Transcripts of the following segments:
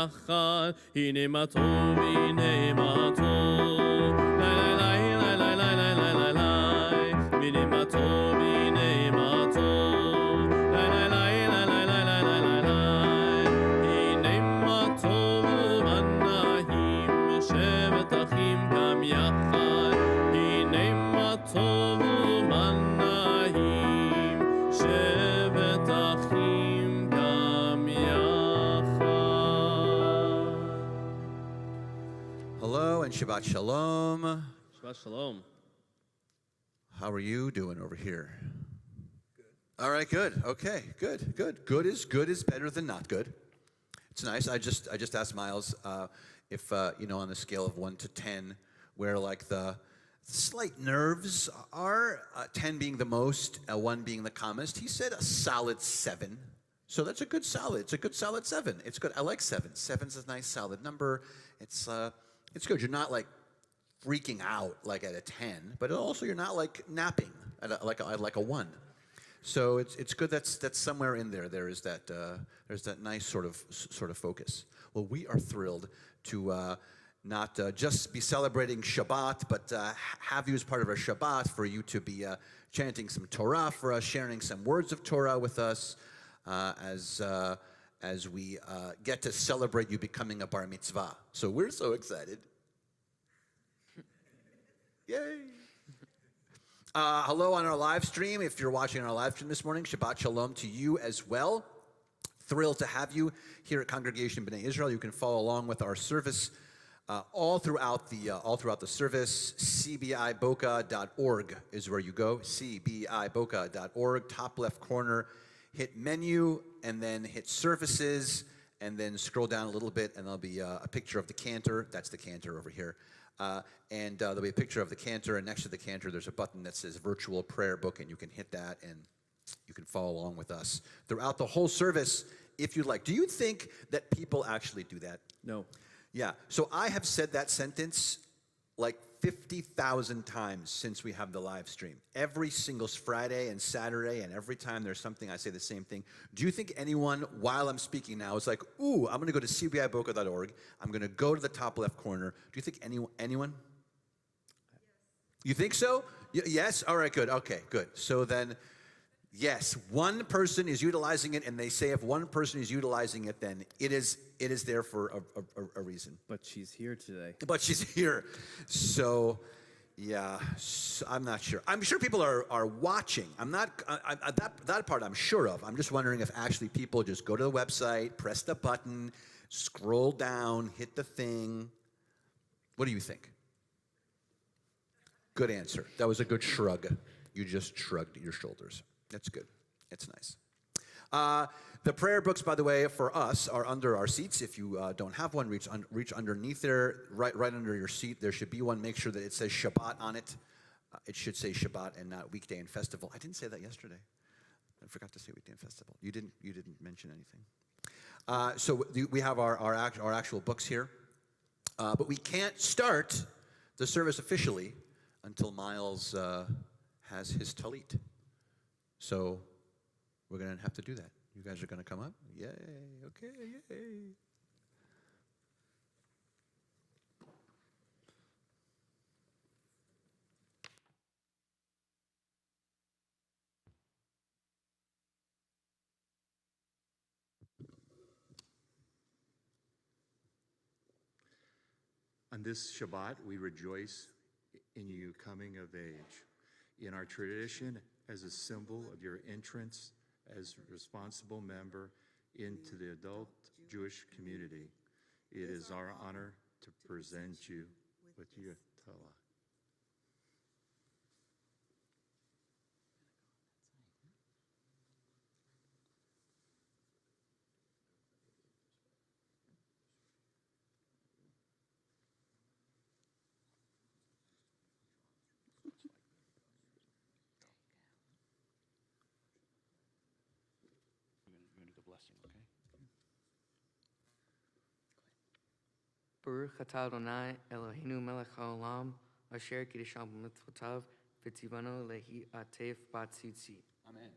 יחד, הנה מה טוב, הנה מה טוב. לי לי לי לי לי לי לי לי לי, הנה מה טוב, הנה מה טוב. לי לי לי לי לי לי לי לי לי, הנה מה טוב ובנאים, שבת אחים גם יחד, הנה מה טוב ובנאים, שבת אחים גם יחד. Hello and Shabbat Shalom. Shabbat Shalom. How are you doing over here? Good. All right, good. Okay, good. Good is better than not good. It's nice. I just asked Miles if on the scale of 1 to 10, where like the slight nerves are, 10 being the most, 1 being the calmest. He said a solid 7. So that's a good solid. It's a good solid 7. It's good. I like 7. 7's a nice solid number. It's good. You're not like freaking out like at a 10, but also you're not like napping at like a 1. So it's good. That's somewhere in there. There's that nice sort of focus. Well, we are thrilled to not just be celebrating Shabbat, but have you as part of our Shabbat, for you to be chanting some Torah for us, sharing some words of Torah with us, as we get to celebrate you becoming a bar mitzvah. So we're so excited. Yay! Hello on our live stream. If you're watching our live stream this morning, Shabbat Shalom to you as well. Thrilled to have you here at Congregation B'nai Israel. You can follow along with our service all throughout the service. CBIBoca.org is where you go. CBIBoca.org. Top left corner, hit menu, and then hit services, and then scroll down a little bit, and there'll be a picture of the cantor. That's the cantor over here. And there'll be a picture of the cantor, and next to the cantor there's a button that says virtual prayer book, and you can hit that and you can follow along with us throughout the whole service if you'd like. Do you think that people actually do that? No. Yeah. So I have said that sentence like 50,000 times since we have the live stream. Every single Friday and Saturday, and every time there's something, I say the same thing. Do you think anyone, while I'm speaking now, is like, ooh, I'm going to go to cbiboca.org. I'm going to go to the top left corner. Do you think anyone? Yes. You think so? Yes? All right, good. Okay, good. So then, yes, one person is utilizing it, and they say if one person is utilizing it, then it is there for a reason. But she's here today. But she's here. So, yeah, so I'm not sure. I'm sure people are watching. I'm not, that part I'm sure of. I'm just wondering if actually people just go to the website, press the button, scroll down, hit the thing. What do you think? Good answer. That was a good shrug. You just shrugged your shoulders. That's good. It's nice. The prayer books, by the way, for us are under our seats. If you don't have one, reach underneath there, right under your seat. There should be one. Make sure that it says Shabbat on it. It should say Shabbat and not weekday and festival. I didn't say that yesterday. I forgot to say weekday and festival. You didn't mention anything. So we have our actual books here, but we can't start the service officially until Miles has his talit. So we're going to have to do that. You guys are going to come up? Yay. Okay, yay. On this Shabbat, we rejoice in you coming of age. In our tradition, as a symbol of your entrance as a responsible member into the adult Jewish community, it is our honor to present you with your Torah. Baruch atah Adonai Eloheinu melech haolam asher kiddushanu b'mitzvotav v'tzivanu lehi atef b'tzitzit. Amen.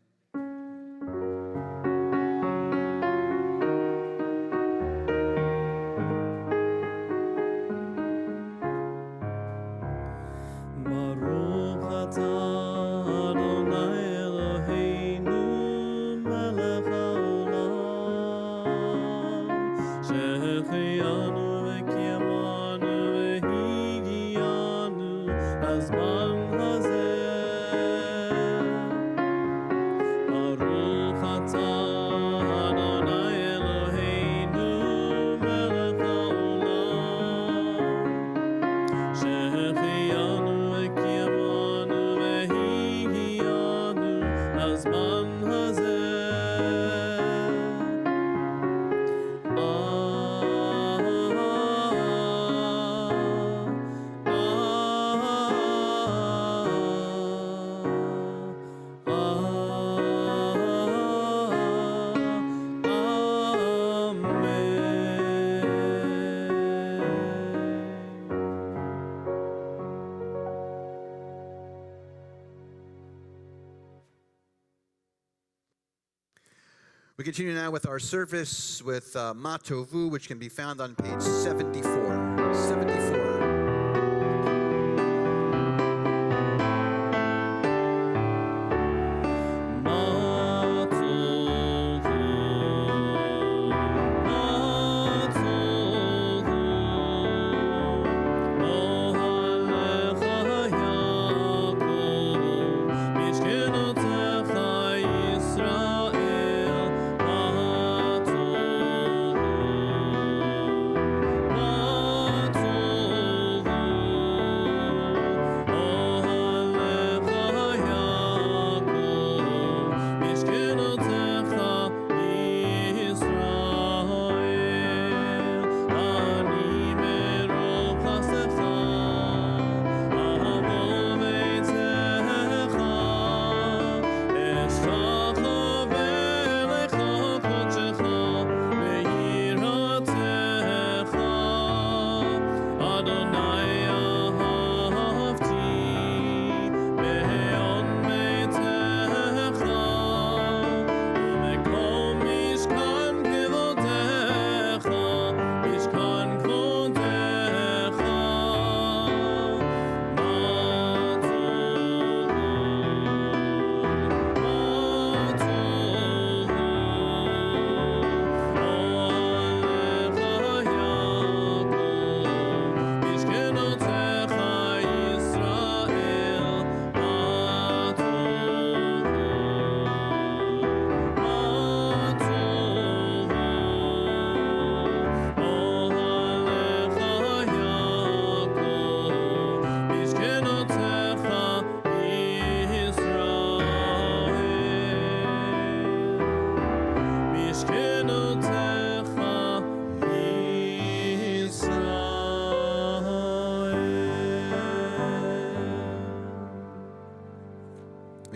We continue now with our service with Ma Tovu, which can be found on page 74. 74.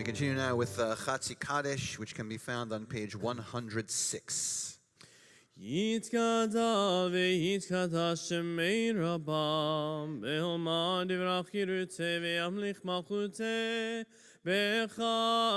We continue now with Chatzi Kaddish, which can be found on page 106. יתגדל ויתקדש שמי רבם, בהלמד יברח ירצה וימליך מלכותה,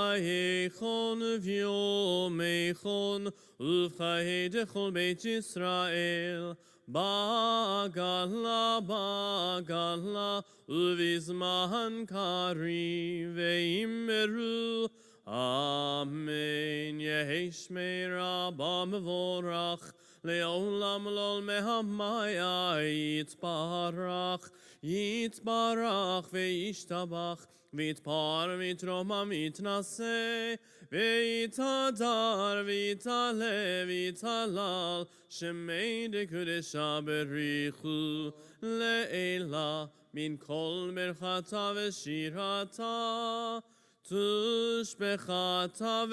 בחייכון וביומייכון ובחיי דכל בית ישראל, בגלה בגלה ובזמן קריב ואמרו אמן. יהי שמי רבה מבורך לעולם לא מהמיה יתברך יתברך וישתבח ויתפאר ויתרומם ויתנשא ויתהדר ויתעלה ויתהלל שמי דקדושה בריחו לעילה מן כל ברכתה ושירתה תשבחתה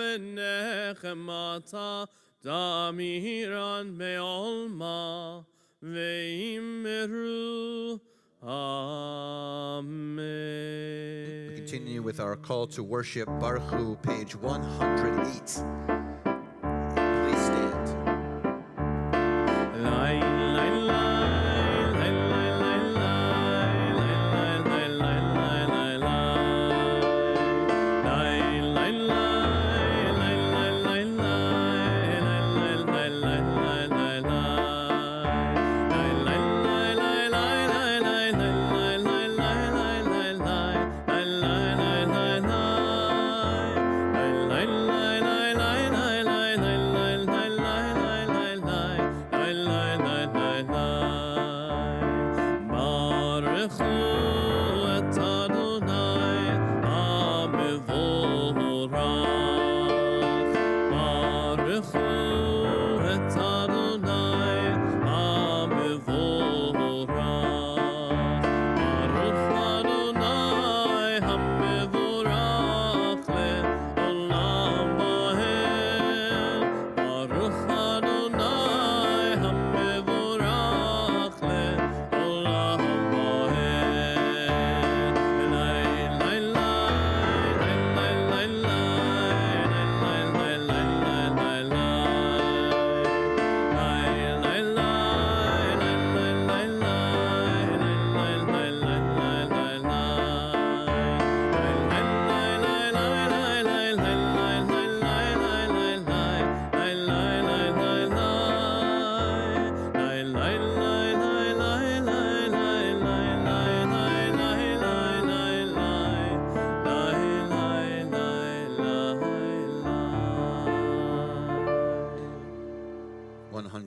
ונחמתה דמירן בעולמה ואמרו Amen. We continue with our call to worship, Baruch Hu, page 108. Please stand.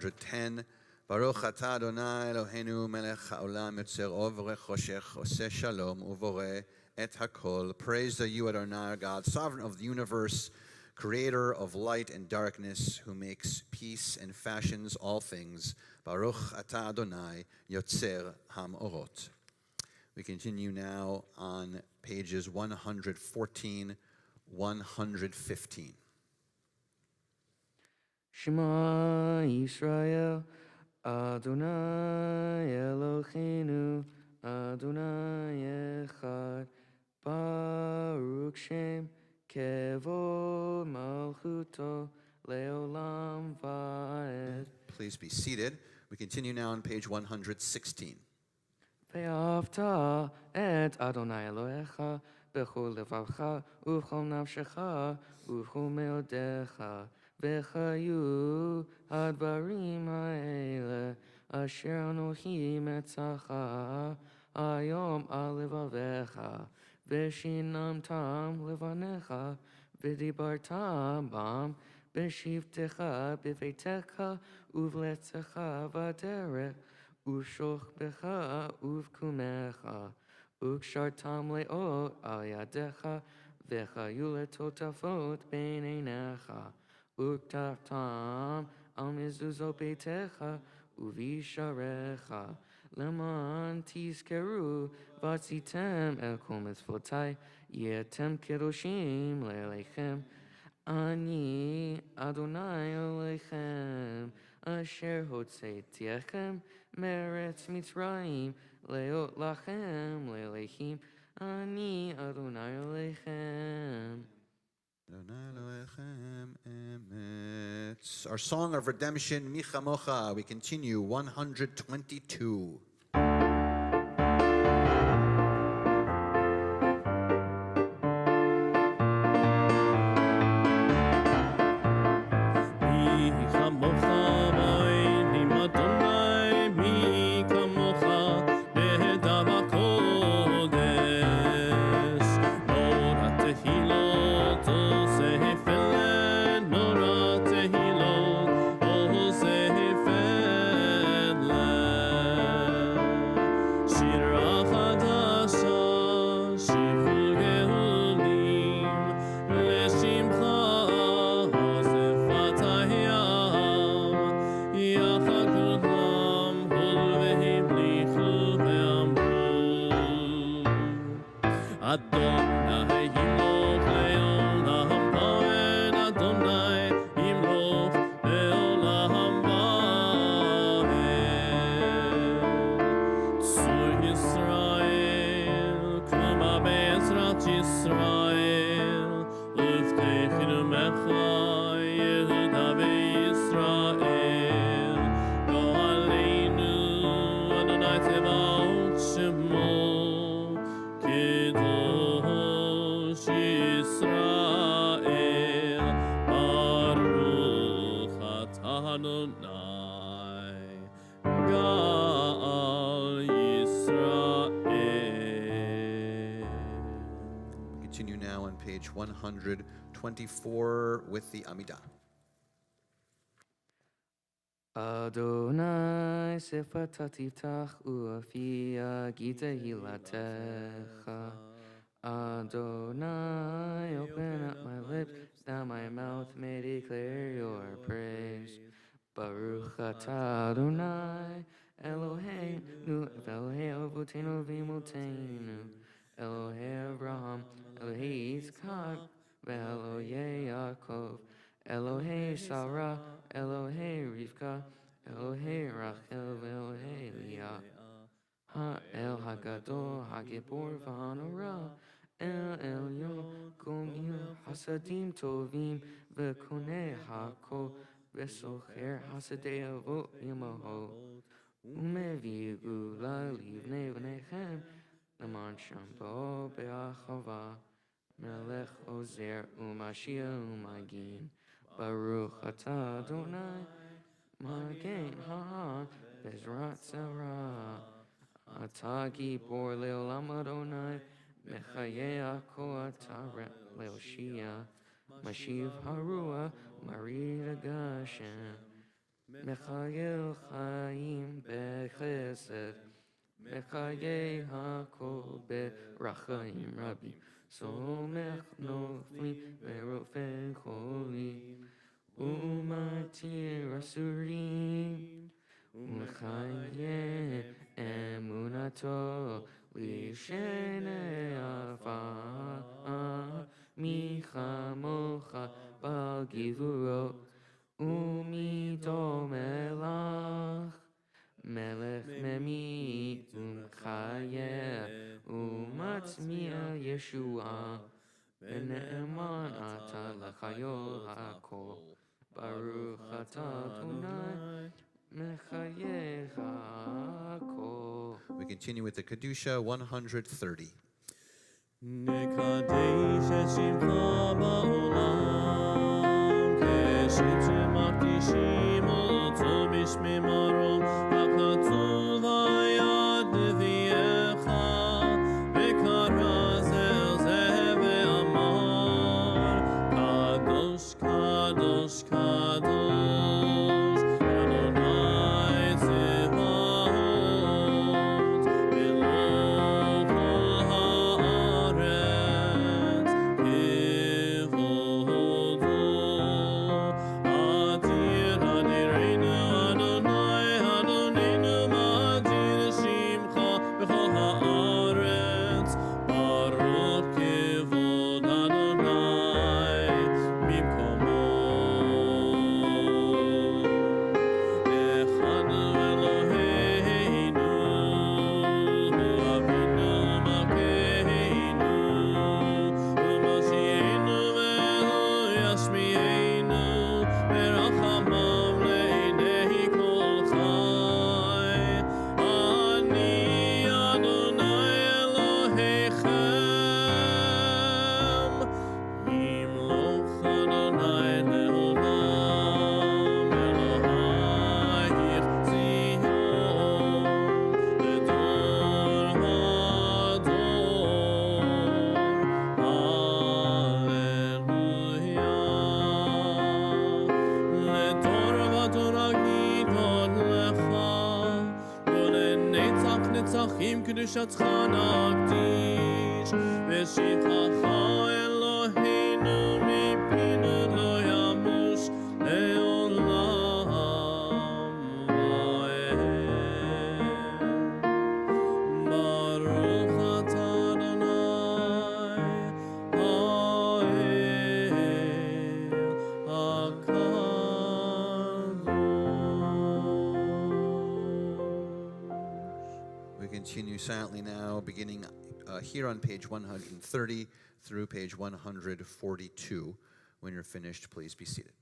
110. Baruch atah Adonai Eloheinu melech haolam yotzer or v'orech choshech oseh shalom uvoreh et hakol. Praised are you, Adonai, our God, sovereign of the universe, creator of light and darkness, who makes peace and fashions all things. Baruch atah Adonai yotzer hamorot. We continue now on pages 114, 115. Shema Yisrael, Adonai Eloheinu, Adonai Echad, Baruch Shem, Kevod Malchuto, Leolam Vaed. Please be seated. We continue now on page 116. ואהבת את אדוני אלוהיך בכל לבבך ובכל נפשך ובכל מאודיך, וחיו הדברים האלה אשר אנוכי מצאך היום על לבביך, ושיננתם לבניך, ודיברת בם בשבתך בביתך ובלצך בדרך, ושוכבך ובקומך, וקשרתם לאות על ידיך, וחיו לטוטפות בין עיניך, וכתבתם על מזוזות ביתך ובישעריך, למען תזכרו ועשיתם אל כל מצוותי, יהייתם קדושים לאליכם. אני אדוני אלוהיכם, אשר הוצאתיכם מארץ מצרים, להיות לכם לאלוהים. אני אדוני אלוהיכם. Our song of redemption, Michamocha. We continue 122. Continue now on page 124 with the Amidah. Adonai sefata tiftach uafia gita hilatecha. Adonai, open up my lips, that my mouth may declare your praise. Baruch atah Adonai, Eloheinu, Elohei avotenu v'imotenu, Elohei Abraham, Elohei Yitzchak, ve'Elohei Yaakov, Elohei Sarah, Elohei Rivka, Elohei Rachel, ve'Elohei Leah. Ha'el Hagadol, Hagibor v'Hanora, El Elyon, Gomil Hasadim Tovim, ve'Konei HaKol, ve'Socher Hasadei Avot Imahot, u'mevi gula livnei v'nechem, למען שמבו באחווה, מלך עוזר ומשיח ומגן. ברוך אתה אדוני, מגן העם בעזרת צרה. אתה גיבור לעולם אדוני, מחיי הכל אתה להושיע. משיב הרוח, מרעיד הגשם. מחיה חיים בחסד, מחיה הכל ברחמים רבים, סומך נופלים ורופא חולים, ומתיר אסורים, ומחיה אמונתו לשני עפר, מי כמוך בעל גבורות, ומיתו מלך ממית ומחיה, ומצמיע ישועה, ונאמן אתה לחיות הכל, ברוך אתה אדוני מחייך הכל. We continue with the Kedusha 130. נקדש את שמך בעולם, כשם שמקדישים אותו בשמי מרום, הכתוב היד נביאך, וקרא זה אל זה ואמר, קדוש קדוש קדוש, אדוני צבאות, מלוך הארץ כבודו. אדיר אדירנו אדוני אדוננו, מאדיר שמך בכל הארץ, ברוך כבוד אדוני במקומו. אחד אלוהינו, אבינו מלכנו, ומושיענו והוא ישמיענו, ברחמיו לעיני כל חי. אני אדוני אלוהיכם, ימלוך אדוני לעולם, אלוהיך ציון, לדור ודור. הללויה. לדור ודור אגידון לך, ולנצח נצחים קדושתך נקדיש, ושבחך אלוהינו מפינו לא ימוש לעולם ועד. ברוך אתה אדוני האל הקדוש. We continue silently now, beginning here on page 130 through page 142. When you're finished, please be seated.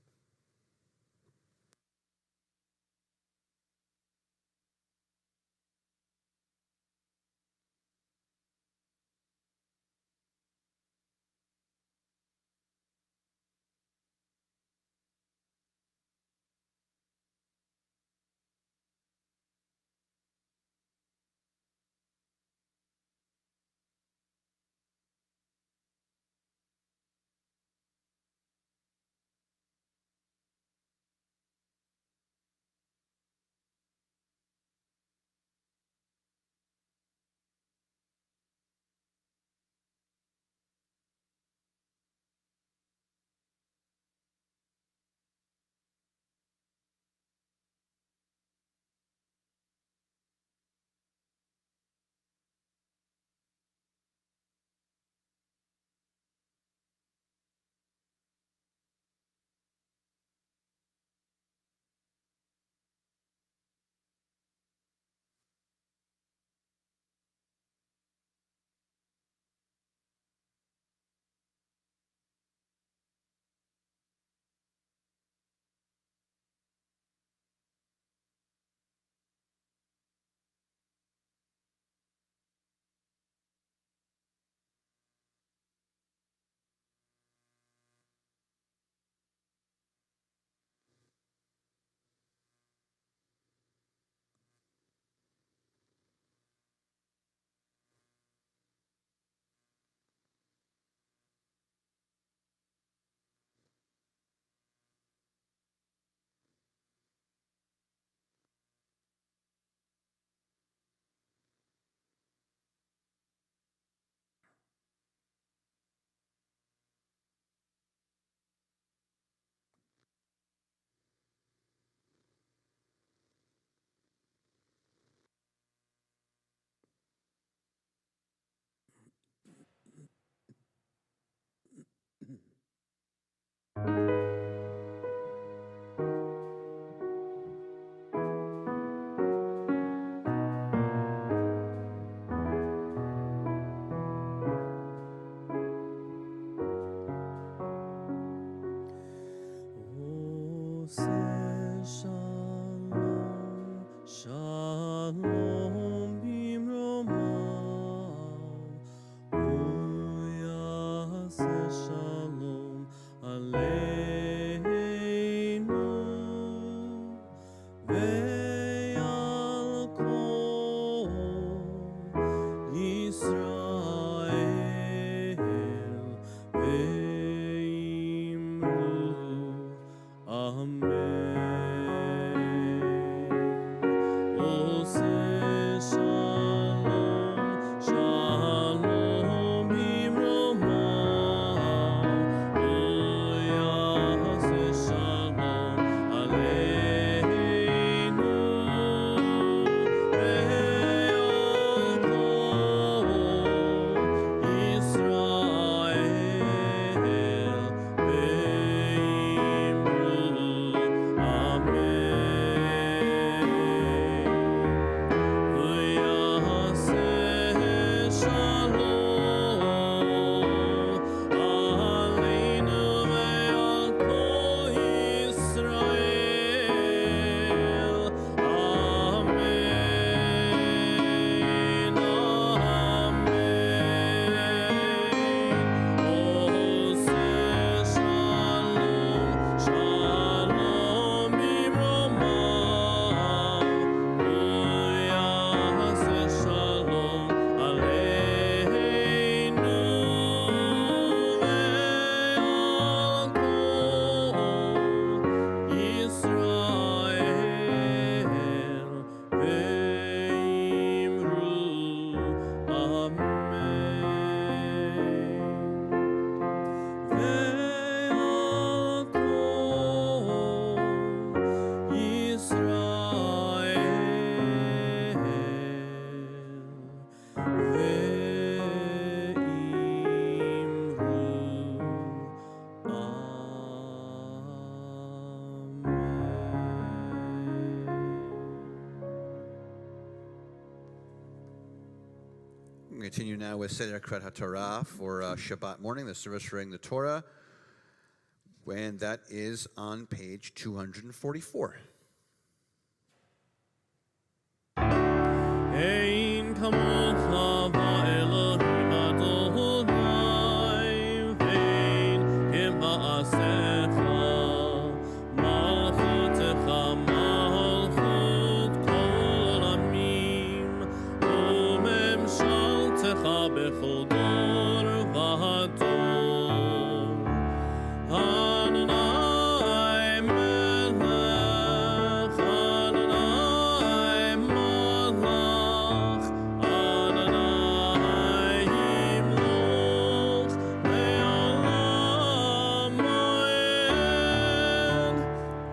We continue now with Seder Krat HaTorah for Shabbat morning, the service reading the Torah, and that is on page 244. Ein kamocha va'elohim Adonai, vein kema'asecha, malchutecha malchut kol amim, umemshaltecha bechol dor v'hador. Adonai melech, Adonai malach, Adonai yimloch le'olam moed.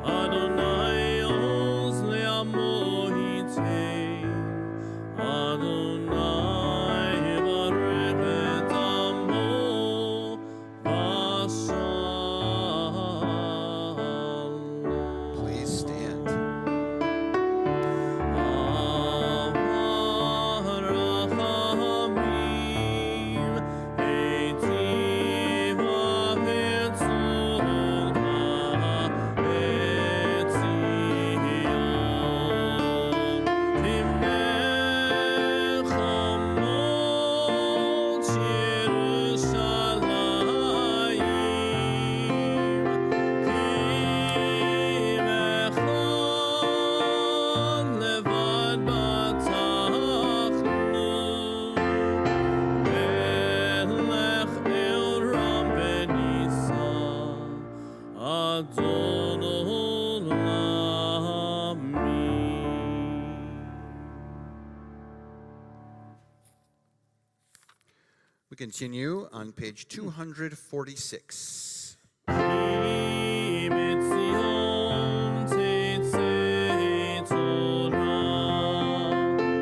Adonai oz le'amo yitein, Adonai yivarech et amo v'shalom. Please stand. Avarachamim, eitiva v'tzorcha, etzion. Timnei chamot Yerushalayim, ki echad levad batachnu, melech Elam v'nisa, Adon olamim. We continue on page 246. Ki mitzion tetzei Torah,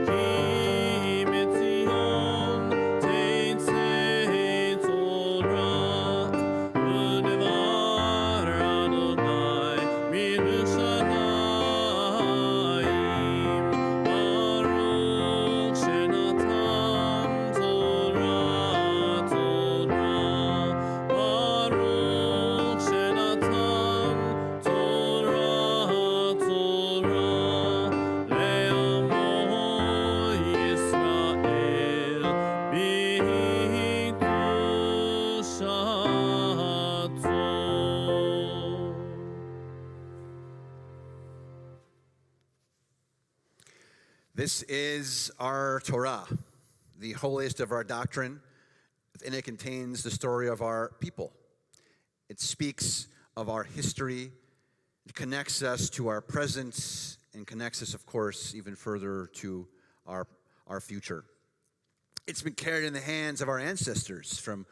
ki mitzion tetzei Torah, v'devar Adonai miYerushalayim, Baruch shenatan Torah, Torah, Baruch This is our Torah, the holiest of our doctrine, and it contains the story of our people. It speaks of our history. It connects us to our present and connects us, of course, even further to our future. It's been carried in the hands of our ancestors, from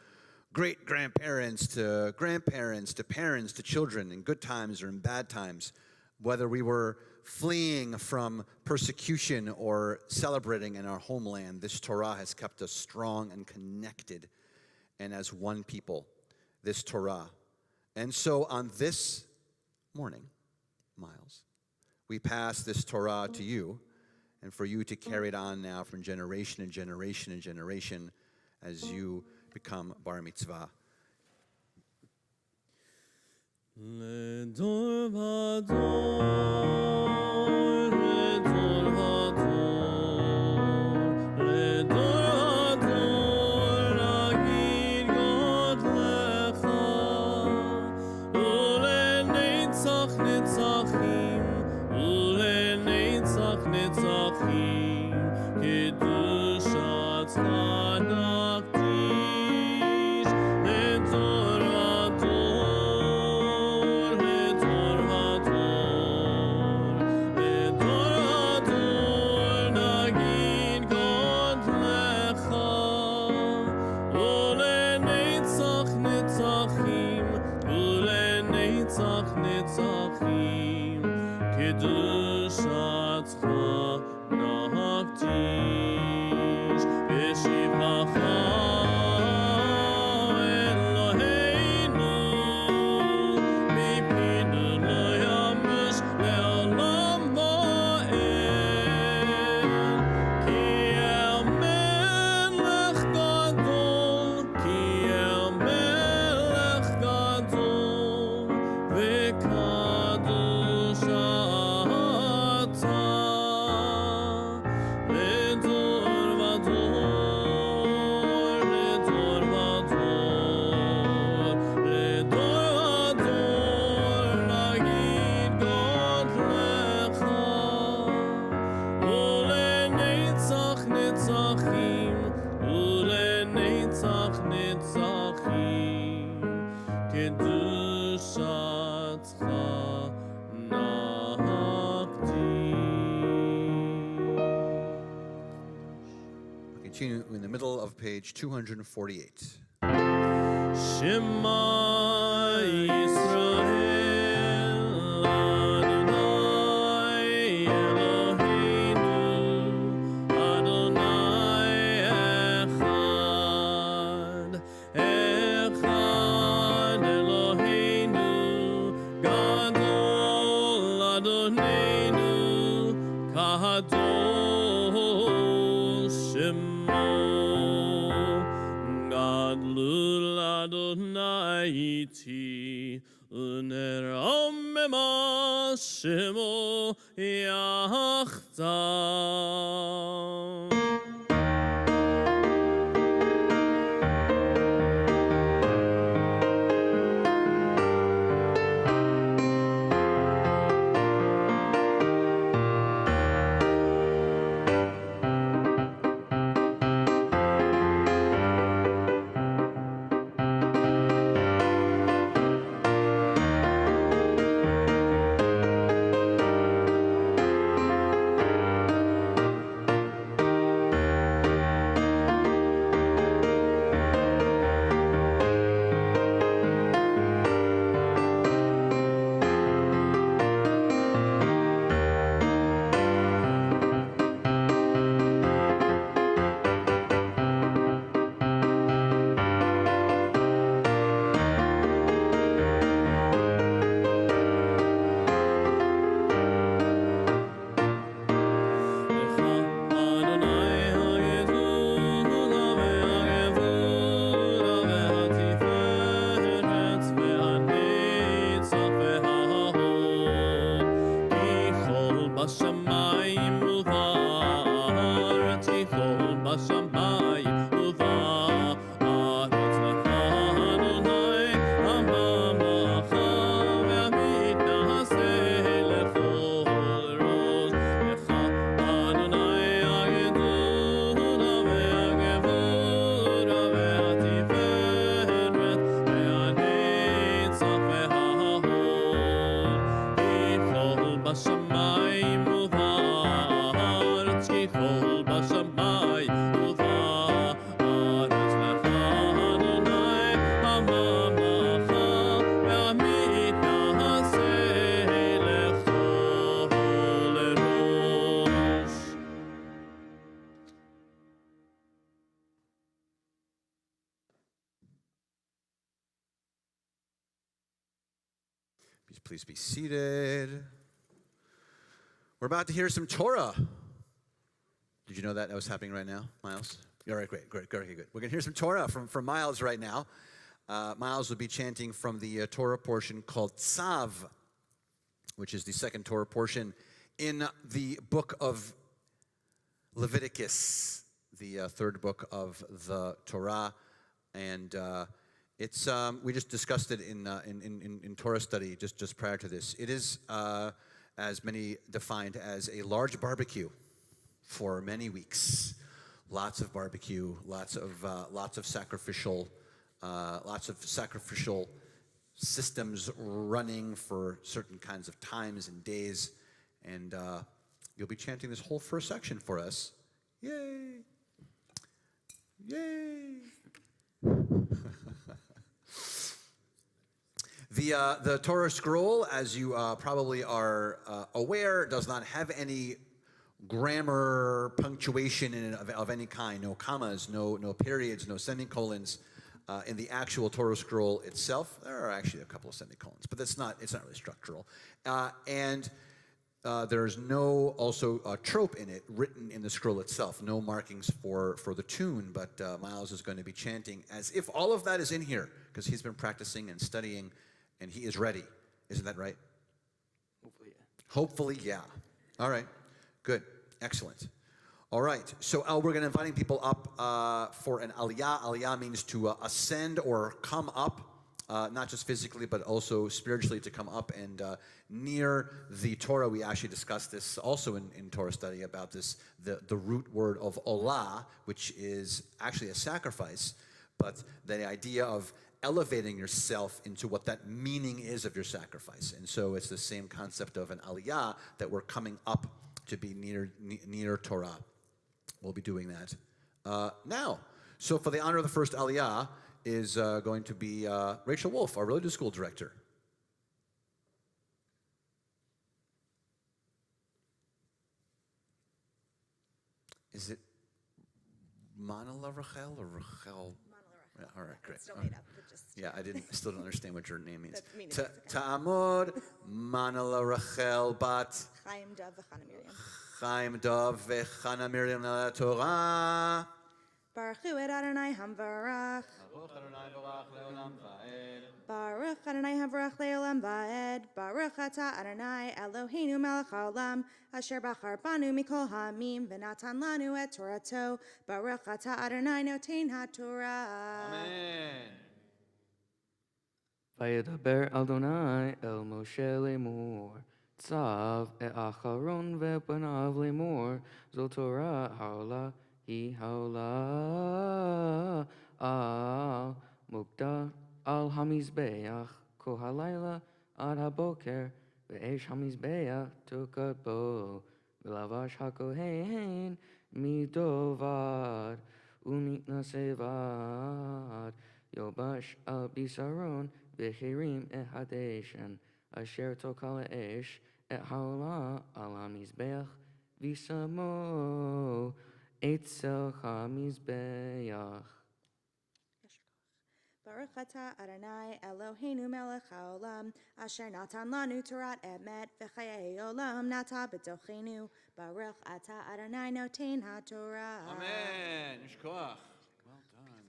great-grandparents to grandparents to parents to children, in good times or in bad times, whether we were fleeing from persecution or celebrating in our homeland. This Torah has kept us strong and connected, and as one people, this Torah. And so on this morning, Miles, we pass this Torah to you, and for you to carry it on now from generation and generation and generation as you become bar mitzvah. לדור ודור, לדור ודור, לדור ודור, נגיד גודלך, ולנצח נצחים, ולנצח נצחים, קדושתך נקדיש, לדור ודור, לדור ודור, לדור ודור, נגיד גודלך, ולנצח נצחים, ולנצח נצחים, קדושתך נקדיש. בשבחך אלוהינו, מפינו לא ימוש לעולם ועד. כי המלך גדול, כי המלך גדול, וקדוש אתה. לדור ודור, לדור ודור, לדור ודור, נגיד גודלך, ולנצח נצחים, ולנצח נצחים, קדושתך Continue in the middle of page 248. Shema Yisrael, Adonai Eloheinu, Adonai Echad, Echad Eloheinu, Gadol Adonenu, Kadosh Shemo, Gadlul Adonai iti, uneromema Shemo yachdav. Please be seated. We're about to hear some Torah. Did you know that was happening right now, Miles? All right, great. We're going to hear some Torah from Miles right now. Miles will be chanting from the Torah portion called Tzav, which is the second Torah portion in the book of Leviticus, the third book of the Torah. And it's we just discussed it in Torah study just prior to this. It is, as many defined, as a large barbecue for many weeks. Lots of barbecue, lots of sacrificial systems running for certain kinds of times and days, and you'll be chanting this whole first section for us. Yay! Yay! The Torah scroll, as you probably are aware, does not have any grammar, punctuation of any kind, no commas, no periods, no semicolons. In the actual Torah scroll itself, there are actually a couple of semicolons, but it's not really structural. And there's no trope in it written in the scroll itself, no markings for the tune, but Miles is going to be chanting as if all of that is in here, because he's been practicing and studying, and he is ready. Isn't that right? Hopefully, yeah. Hopefully, yeah. All right, good, excellent. All right, so we're going to inviting people up for an aliyah. Aliyah means to ascend or come up, not just physically, but also spiritually, to come up. And near the Torah, we actually discussed this also in Torah study about this, the root word of olah, which is actually a sacrifice, but the idea of elevating yourself into what that meaning is of your sacrifice. And so it's the same concept of an aliyah, that we're coming up to be near Torah. We'll be doing that now. So for the honor of the first aliyah is going to be Rachel Wolf, our religious school director. Is it Manala Rachel or Rachel? Yeah, all right, great. Still made up, but just Yeah, I still don't understand what your name means. That's meaning, it's okay. Ta'amod Manala Rachel bat Chaim Dov v'Chana Miriam. Chaim Dov v'Chana Miriam la Torah. Baruch Hu et Adonai Hamvarach. Baruch Adonai Hamvarach le'olam va'ed. Baruch Ata Adonai Eloheinu melech haolam. Asher bachar banu mikol ha'amim v'natan lanu et Torato. Baruch Ata Adonai noten ha'Torah. Amen. וידבר אדוני אל משה לאמור, צב את אחרון ובניו לאמור, זו תורה העולה היא העולה על מוקדה על המזבח, כל הלילה עד הבוקר, ואש המזבח תוקד בו, ולבש הכהן מדובד ומתנשא בד, ילבש על בשרון והרים את הדשן, אשר תוקע לאש את העולה על המזבח, ושמו אצל המזבח. Baruch Ata Adonai Eloheinu melech haolam, asher natan lanu torat emet v'chayei olam nata b'tochenu. Baruch Ata Adonai noten ha'Torah. Amen. Yishkoach. Well done.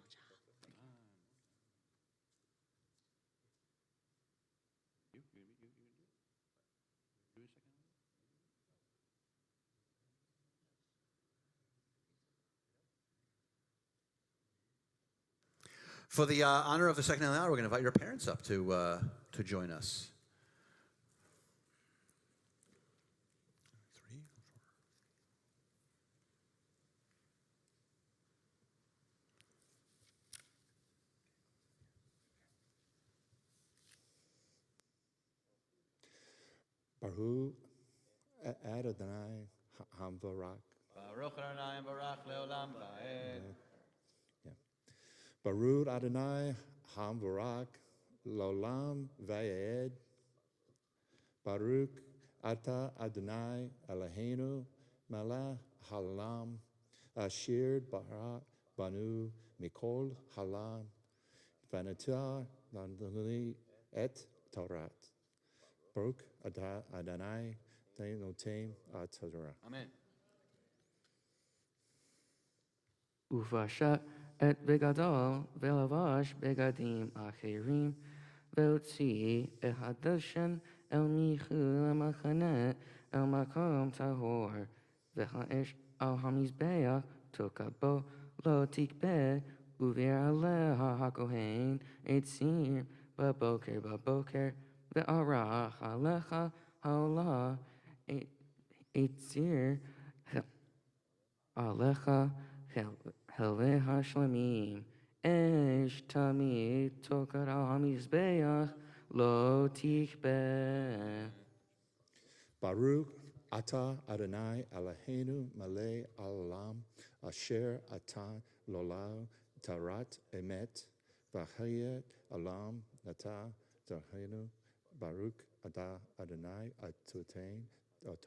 For the honor of the second aliyah, we're going to invite your parents up to join us. 3, 4. Baruch Adonai Hamvarach. Baruch Adonai Baruch Leolam Va'ed. Baruch Adonai Hamvarach Lolam Va'ed. Baruch Ata Adonai Eloheinu melech haolam, asher bara banu mikol halam, v'natan lanu et Torat. Baruch Atah Adonai Noten Torah. Amen. Ufashat et begadol velavash begadim acherim veutzi ehadashan el michul amachanet el makom tahor v'ha'esh al hamizbeach tokabo lo tikbe uvir aleha hakohen etzir baboker ve'arach alecha haolah etzir alecha helve hashlamim esh tamid tokar al hamizbeach lo tichbe. Baruch Atah Adonai Eloheinu Malei Olam Asher Atah Lolal Tarat Emet V'Hayet Olam Natah Tahenu Baruch Atah Adonai Atutein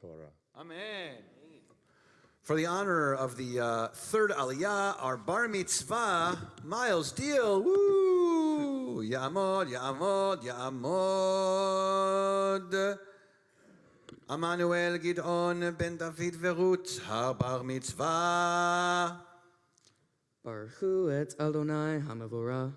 Torah. Amen. For the honor of the third Aliyah, our bar mitzvah, Miles Deal. Woo! Ya'amod, Ya'amod, Ya'amod. Emmanuel Gidon ben David Verut, our bar mitzvah. Baruch et Adonai Hamavora.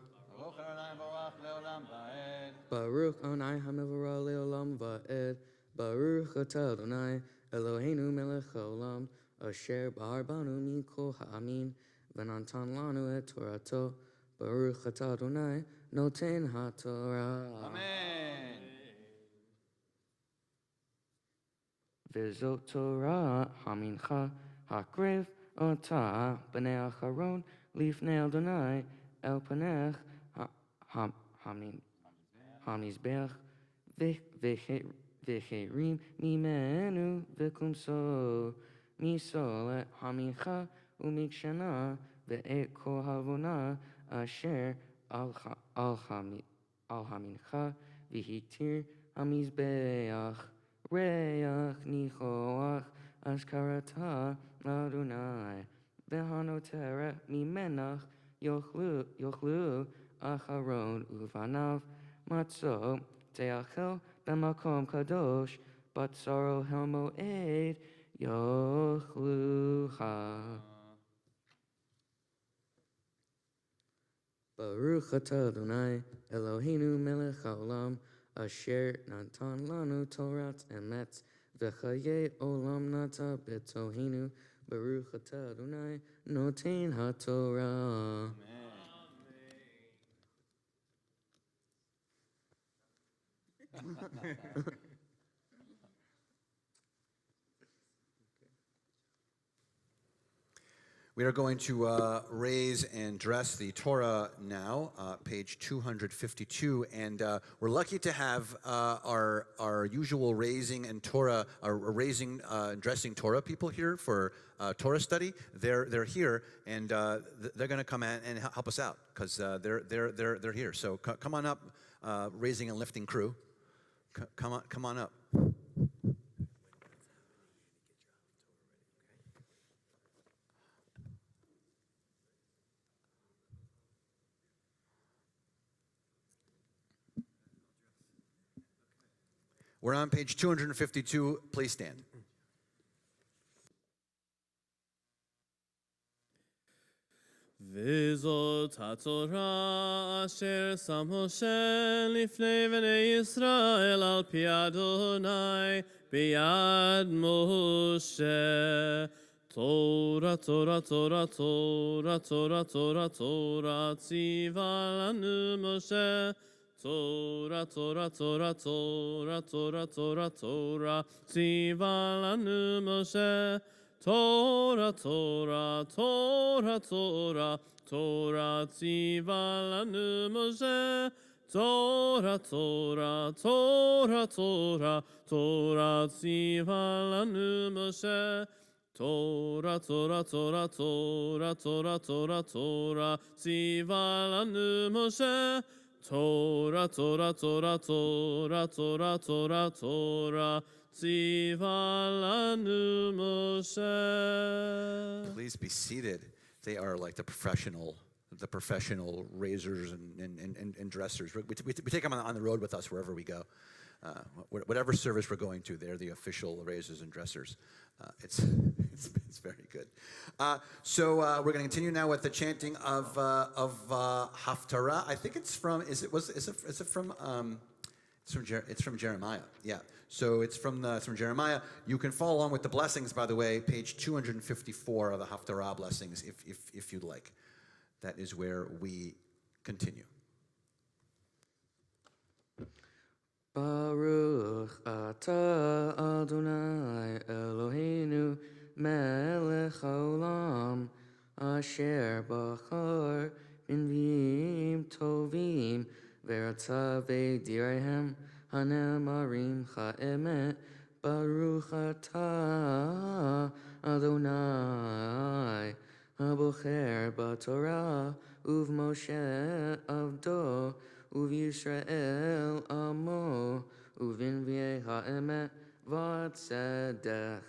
Baruch Adonai Hamavora leolam va'ed. Baruch et Adonai Eloheinu melech haolam. Asher bar banu mikol ha'amin. V'natan lanu et Torato. Baruch et Adonai noten ha'torah. Amen. V'zot Torah hamincha hakrev ota b'nei acharon lifnei Adonai el panech hamizbeach v'cherim mimenu v'kumso misol et hamincha umikshana ve'et kol havona asher al hamincha v'hitir hamizbeach Reach nichoach ashkarata Adonai v'hanotera mimenach yochlu acharon uvanav matzo teachel b'makom kadosh batzaro helmoed yochlucha. Baruch atah Adonai Eloheinu melech haolam Asher natan lanu Torat emet v'chaye olam nata betohinu Baruch atah Adonai noten haTorah. We are going to raise and dress the Torah now, page 252, and we're lucky to have our usual raising and Torah, raising and dressing Torah people here for Torah study. They're here, and they're going to come and help us out because they're here. So come on up, raising and lifting crew. Come on up. We're on page 252. Please stand. V'zot haTorah asher sam Moshe lifnei bnei Yisrael al pi Adonai biyad Moshe. Torah, Torah, Torah, Torah, Torah, Torah, Torah, tziva lanu Moshe. Torah, Torah, Torah, Torah, Torah, Torah, Torah, tziva lanu Moshe. Torah, Torah, Torah, Torah, Torah, tziva lanu Moshe. Torah, Torah, Torah, Torah, Torah, tziva lanu Moshe. Torah, Torah, Torah, Torah, Torah, Torah, Torah, tziva lanu Moshe. Torah, Torah, Torah, Torah, Torah, Torah, Torah, tziva lanu Moshe. Please be seated. They are like the professional raisers and dressers. We take them on the road with us wherever we go. whatever service we're going to, they're the official raisers and dressers. It's very good. So we're going to continue now with the chanting of Haftarah. I think it's from. Is it from? It's from Jeremiah. Yeah. So it's from Jeremiah. You can follow along with the blessings, by the way, page 254 of the Haftarah blessings, if you'd like. That is where we continue. Baruch atah Adonai Eloheinu melech haolam asher bachar b'nviim tovim v'ratza v'direhem hanemarim cha'emet Baruch atah Adonai abocher b'Torah uv'Moshe avdo Yisrael amo uvinviei ha'emet v'tzedech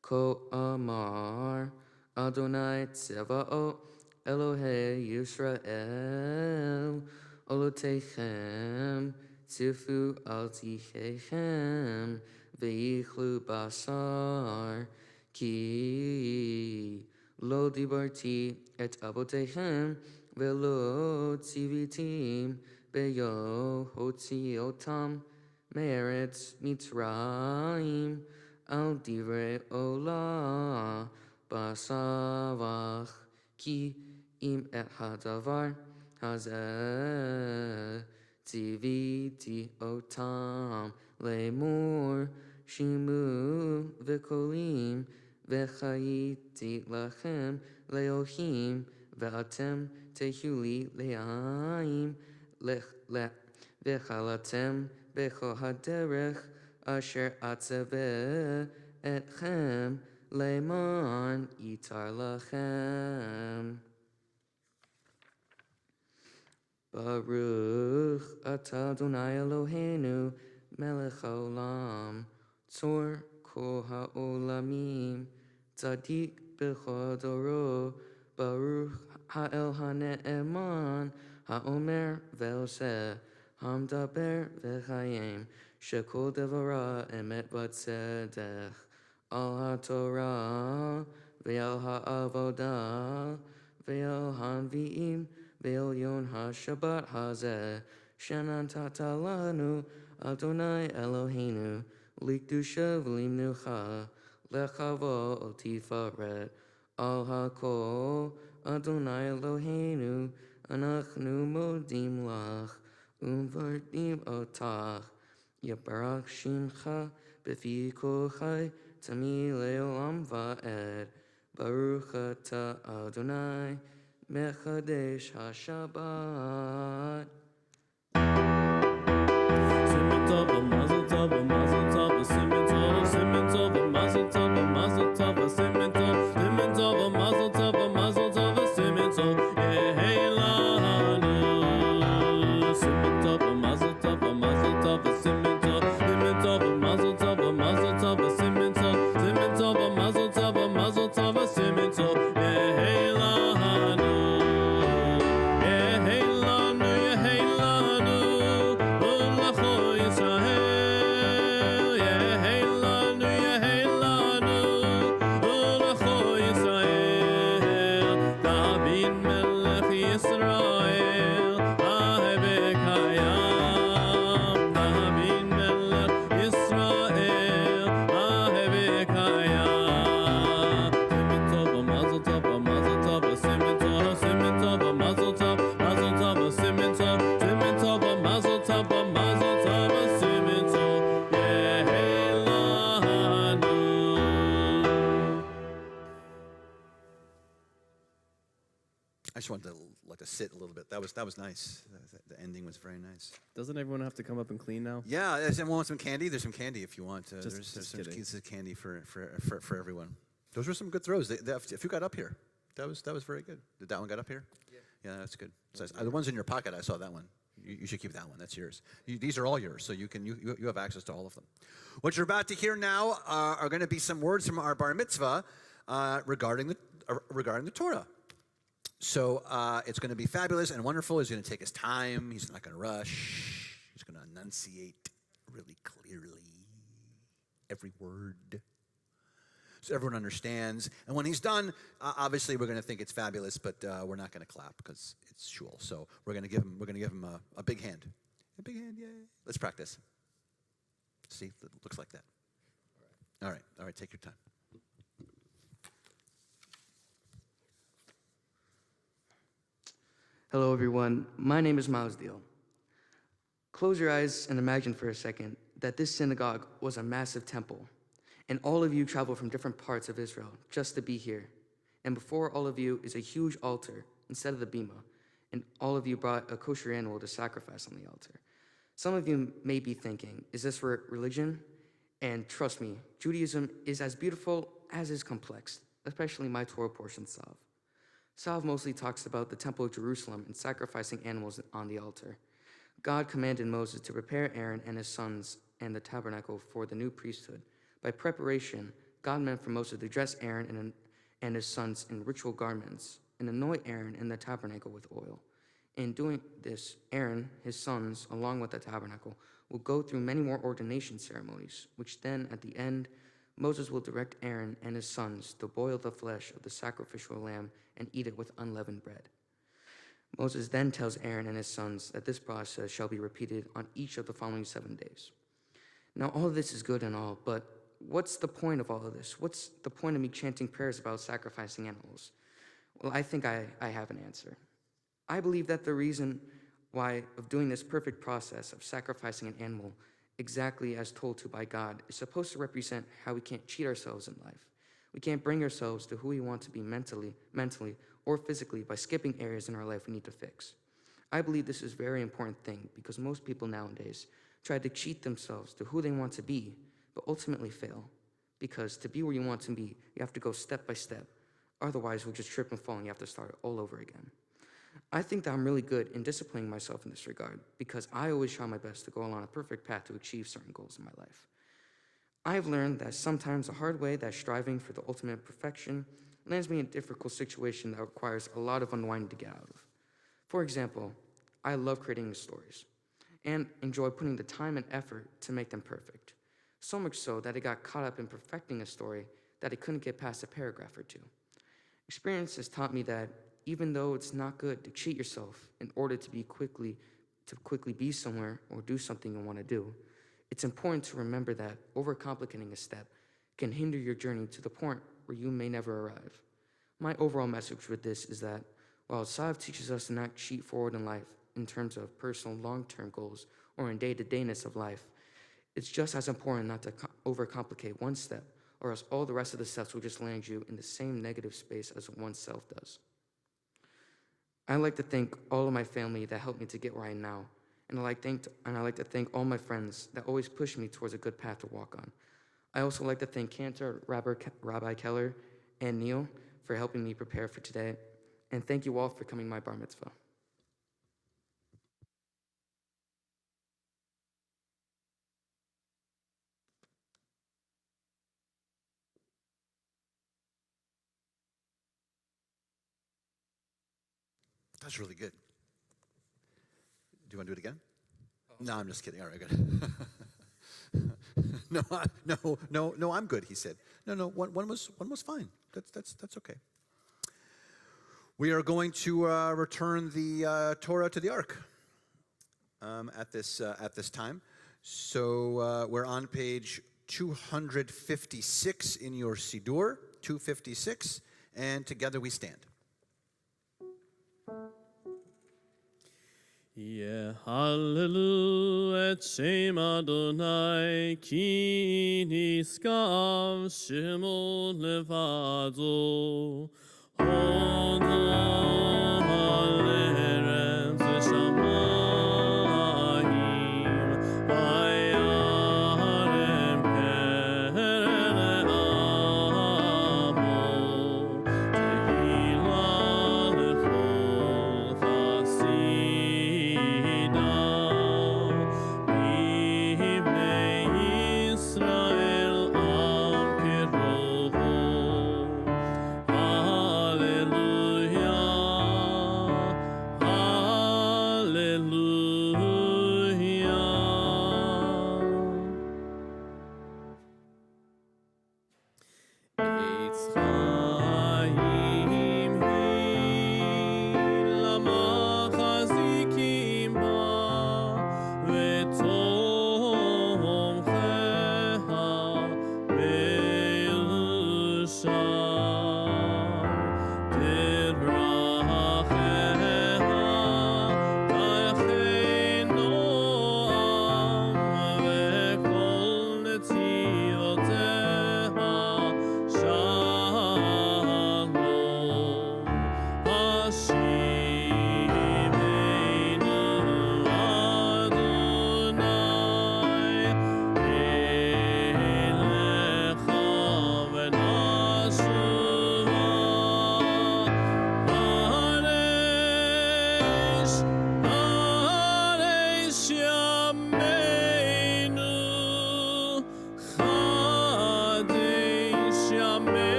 ko amar Adonai tzevaot Elohei Yisrael olotechem tzifu al tichechem v'yichlu basar ki lo dibarti et avotechem v'lo tzivitim Beyo hotziotam meretz Mitzrayim al divrei olah basavach ki im et hadavar hazeh tziviti otam lemur shimu v'kolim v'chayiti lachem leohim v'atem tehuli le'aim V'chalatem b'chol haderech asher atzaveh etchem leman yitar lachem. Baruch atah Adonai Eloheinu melech haolam tzor kol haolamim tzadik b'chol doro Baruch ha'el ha'ne'eman Ha'omer ve'oseh, hamdaber ve'chayim, shekol devara emet v'tzedech, al ha'torah ve'al ha'avodah, ve'al ha'nvi'im, ve'al yon ha'shabbat hazeh, shenantata lanu Adonai Eloheinu, likdusha v'limnucha, lechavo ol tifaret, al ha'kol Adonai Eloheinu, Anachnu modim lach, umvardim otach, Yabarach shimcha, befi kol chai, tami leolam va'ed, Baruch atah Adonai, mechadesh ha'shabbat. Simen tov, mazel tov, mazel tov, simen tov, mazel tov, mazel tov, simen tov, mazel tov, mazel tov, simen tov, hey lanu. Simen tov, mazel tov, simen tov, mazel tov, simen tov, mazel tov, simen tov, hey lanu. Hey lanu, hey lanu. I just wanted to let it sit a little bit. That was nice. The ending was very nice. Doesn't everyone have to come up and clean now? Yeah, does everyone want some candy? There's some candy if you want. Just There's some kidding. pieces of candy for everyone. Those were some good throws. If you got up here, that was very good. Did that one get up here? Yeah, that's good. So the ones in your pocket, I saw that one. You should keep that one. That's yours. These are all yours, so you have access to all of them. What you're about to hear now are going to be some words from our bar mitzvah regarding the Torah. So it's going to be fabulous and wonderful. He's going to take his time. He's not going to rush. He's going to enunciate really clearly, every word, so everyone understands. And when he's done, obviously we're going to think it's fabulous, but we're not going to clap because it's shul. So we're going to give him a big hand. A big hand, yay! Let's practice. See, it looks like that. All right. Take your time. Hello, everyone. My name is Miles Deal. Close your eyes and imagine for a second that this synagogue was a massive temple, and all of you travel from different parts of Israel just to be here. And before all of you is a huge altar instead of the bima, and all of you brought a kosher animal to sacrifice on the altar. Some of you may be thinking, is this for religion? And trust me, Judaism is as beautiful as is complex, especially my Torah portion, Sav. Sav mostly talks about the Temple of Jerusalem and sacrificing animals on the altar. God commanded Moses to prepare Aaron and his sons and the tabernacle for the new priesthood. By preparation, God meant for Moses to dress Aaron and his sons in ritual garments and anoint Aaron and the tabernacle with oil. In doing this, Aaron, his sons, along with the tabernacle, will go through many more ordination ceremonies, which then, at the end, Moses will direct Aaron and his sons to boil the flesh of the sacrificial lamb and eat it with unleavened bread. Moses then tells Aaron and his sons that this process shall be repeated on each of the following 7 days. Now, all of this is good and all, but what's the point of all of this? What's the point of me chanting prayers about sacrificing animals? Well, I think I have an answer. I believe that the reason why of doing this perfect process of sacrificing an animal exactly as told to by God is supposed to represent how we can't cheat ourselves in life. We can't bring ourselves to who we want to be mentally, or physically by skipping areas in our life we need to fix. I believe this is a very important thing because most people nowadays try to cheat themselves to who they want to be, but ultimately fail. Because to be where you want to be, you have to go step by step. Otherwise, we'll just trip and fall and you have to start all over again. I think that I'm really good in disciplining myself in this regard because I always try my best to go along a perfect path to achieve certain goals in my life. I've learned that sometimes the hard way that striving for the ultimate perfection lands me in a difficult situation that requires a lot of unwinding to get out of. For example, I love creating stories and enjoy putting the time and effort to make them perfect. So much so that I got caught up in perfecting a story that I couldn't get past a paragraph or two. Experience has taught me that even though it's not good to cheat yourself in order to quickly be somewhere or do something you want to do, it's important to remember that overcomplicating a step can hinder your journey to the point where you may never arrive. My overall message with this is that while Sav teaches us to not cheat forward in life in terms of personal long-term goals or in day-to-dayness of life, it's just as important not to overcomplicate one step, or else all the rest of the steps will just land you in the same negative space as oneself does. I like to thank all of my family that helped me to get where I am now, and I like to thank all my friends that always push me towards a good path to walk on. I also like to thank Cantor, Rabbi Keller, and Neil for helping me prepare for today, and thank you all for coming to my bar mitzvah. That's really good. Do you want to do it again? No, I'm just kidding. All right, good. No, I'm good, he said. No, one was fine. That's okay. We are going to return the Torah to the Ark at this time. So we're on page 256 in your Siddur, 256, and together we stand. Yeah, hallelujah, et Shem Adonai, ki niskav shemo levado, hodo ha'eretz v'shamayim, vayarem perele amo, tehila lechol chasida, b'nei Yisrael al kerovo. Hallelujah,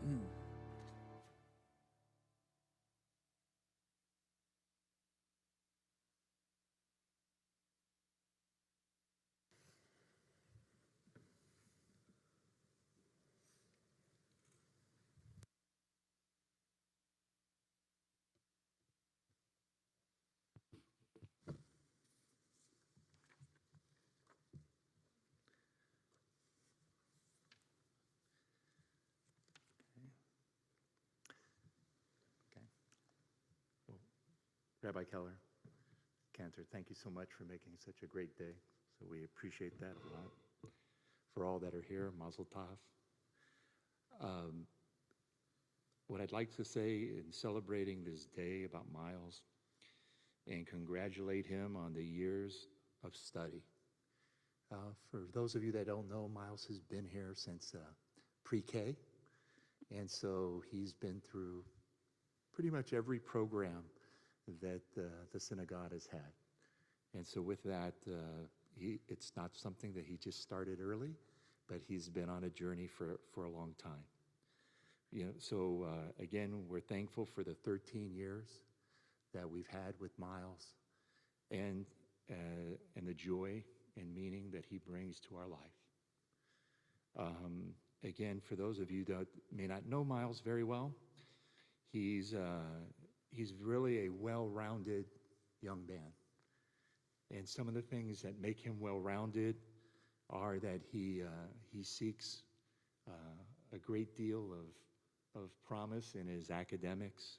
Okay. Well, Rabbi Keller, Cantor, thank you so much for making such a great day. So we appreciate that a lot. For all that are here, Mazel Tov. What I'd like to say in celebrating this day about Miles and congratulate him on the years of study. For those of you that don't know, Miles has been here since pre-K, and so he's been through pretty much every program that the synagogue has had. And so with that, it's not something that he just started early, but he's been on a journey for a long time. You know, so again, we're thankful for the 13 years that we've had with Miles and the joy and meaning that he brings to our life. Again, for those of you that may not know Miles very well, he's really a well-rounded young man. And some of the things that make him well-rounded are that he seeks a great deal of promise in his academics.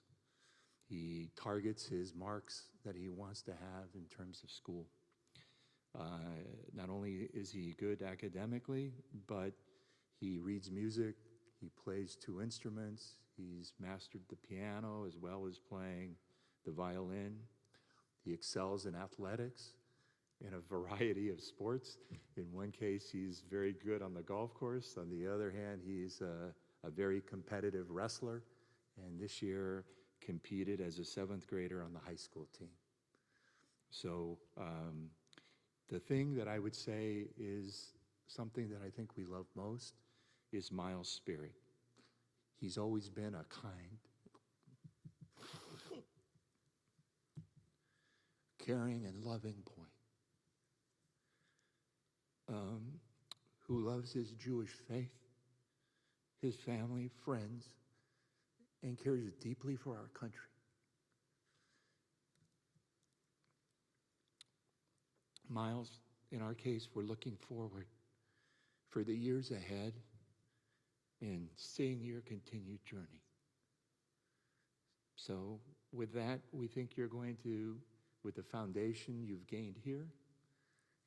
He targets his marks that he wants to have in terms of school. Not only is he good academically, but he reads music, he plays 2 instruments, he's mastered the piano as well as playing the violin. He excels in athletics, in a variety of sports. In one case, he's very good on the golf course. On the other hand, he's a very competitive wrestler, and this year competed as a 7th grader on the high school team. So the thing that I would say is something that I think we love most is Miles' spirit. He's always been a kind, caring and loving boy who loves his Jewish faith, his family, friends, and cares deeply for our country. Miles, in our case, we're looking forward for the years ahead and seeing your continued journey. So with that, we think you're going to, with the foundation you've gained here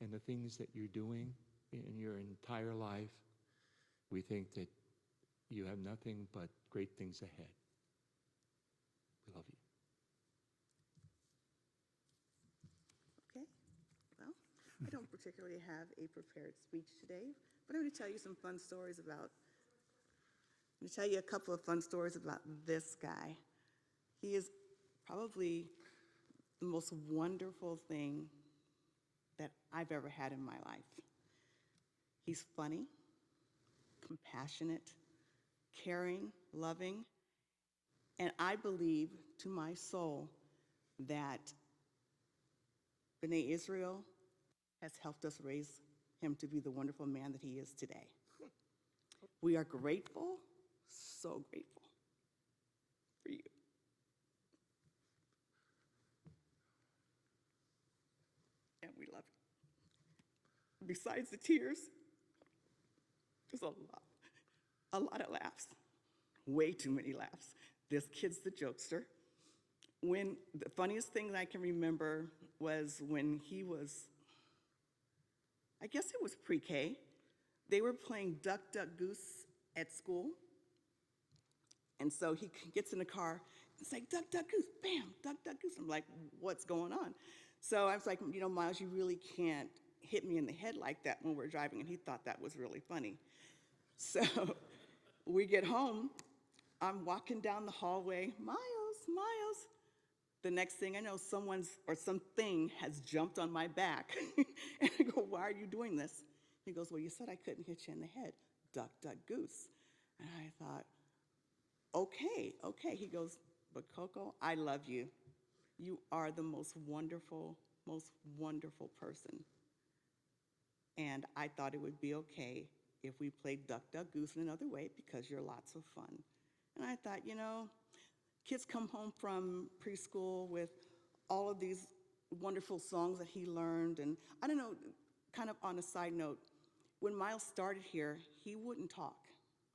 and the things that you're doing in your entire life, we think that you have nothing but great things ahead. We love you. Okay, well, I don't particularly have a prepared speech today, but I'm going to tell you some fun stories about, I'm going to tell you a couple of fun stories about this guy. He is probably the most wonderful thing that I've ever had in my life. He's funny, compassionate, caring, loving, and I believe to my soul that B'nai Israel has helped us raise him to be the wonderful man that he is today. We are grateful, so grateful for you. And we love you. Besides the tears, there's a lot of laughs, way too many laughs. This kid's the jokester. When the funniest thing that I can remember was when he was, I guess it was pre-K. They were playing Duck, Duck, Goose at school. And so he gets in the car, it's like, Duck, Duck, Goose, bam, Duck, Duck, Goose. I'm like, what's going on? So I was like, you know, Miles, you really can't hit me in the head like that when we're driving. And he thought that was really funny. So we get home, I'm walking down the hallway, Miles. The next thing I know, someone's or something has jumped on my back. And I go, why are you doing this? He goes, well, you said I couldn't hit you in the head. Duck, duck, goose. And I thought, okay. He goes, but Coco, I love you. You are the most wonderful person. And I thought it would be okay if we played Duck, Duck, Goose in another way because you're lots of fun. And I thought, kids come home from preschool with all of these wonderful songs that he learned. And I don't know, kind of on a side note, when Miles started here, he wouldn't talk.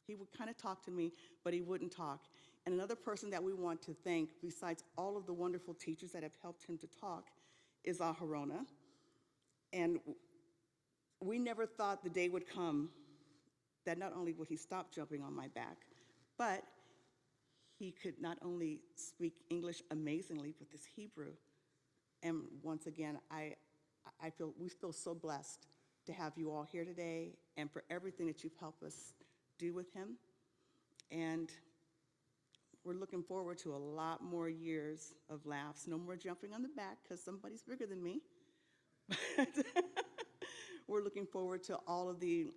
He would kind of talk to me, but he wouldn't talk. And another person that we want to thank, besides all of the wonderful teachers that have helped him to talk, is Aharona. And we never thought the day would come that not only would he stop jumping on my back, but he could not only speak English amazingly, but this Hebrew. And once again, we feel so blessed to have you all here today and for everything that you've helped us do with him. And we're looking forward to a lot more years of laughs. No more jumping on the back because somebody's bigger than me. We're looking forward to all of the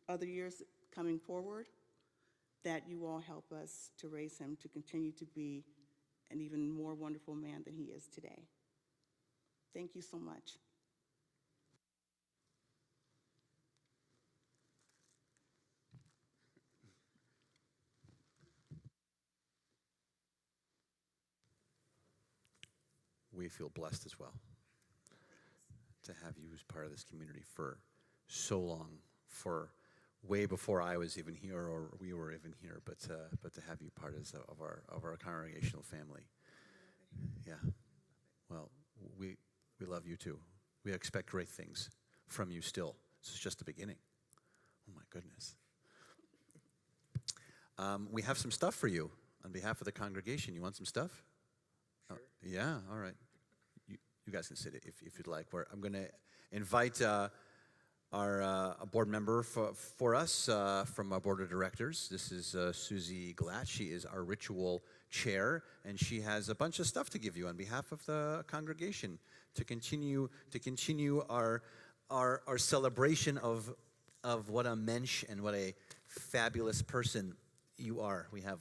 other years coming forward that you all help us to raise him to continue to be an even more wonderful man than he is today. Thank you so much. We feel blessed as well to have you as part of this community for so long, for way before I was even here or we were even here, but to have you part of our congregational family. Yeah. Well, we love you too. We expect great things from you still. This is just the beginning. Oh my goodness. We have some stuff for you on behalf of the congregation. You want some stuff? Sure. Yeah, all right. You guys can sit if you'd like. I'm going to invite our board member for us from our board of directors. This is Susie Glatt. She is our ritual chair, and she has a bunch of stuff to give you on behalf of the congregation to continue our celebration of what a mensch and what a fabulous person you are. We have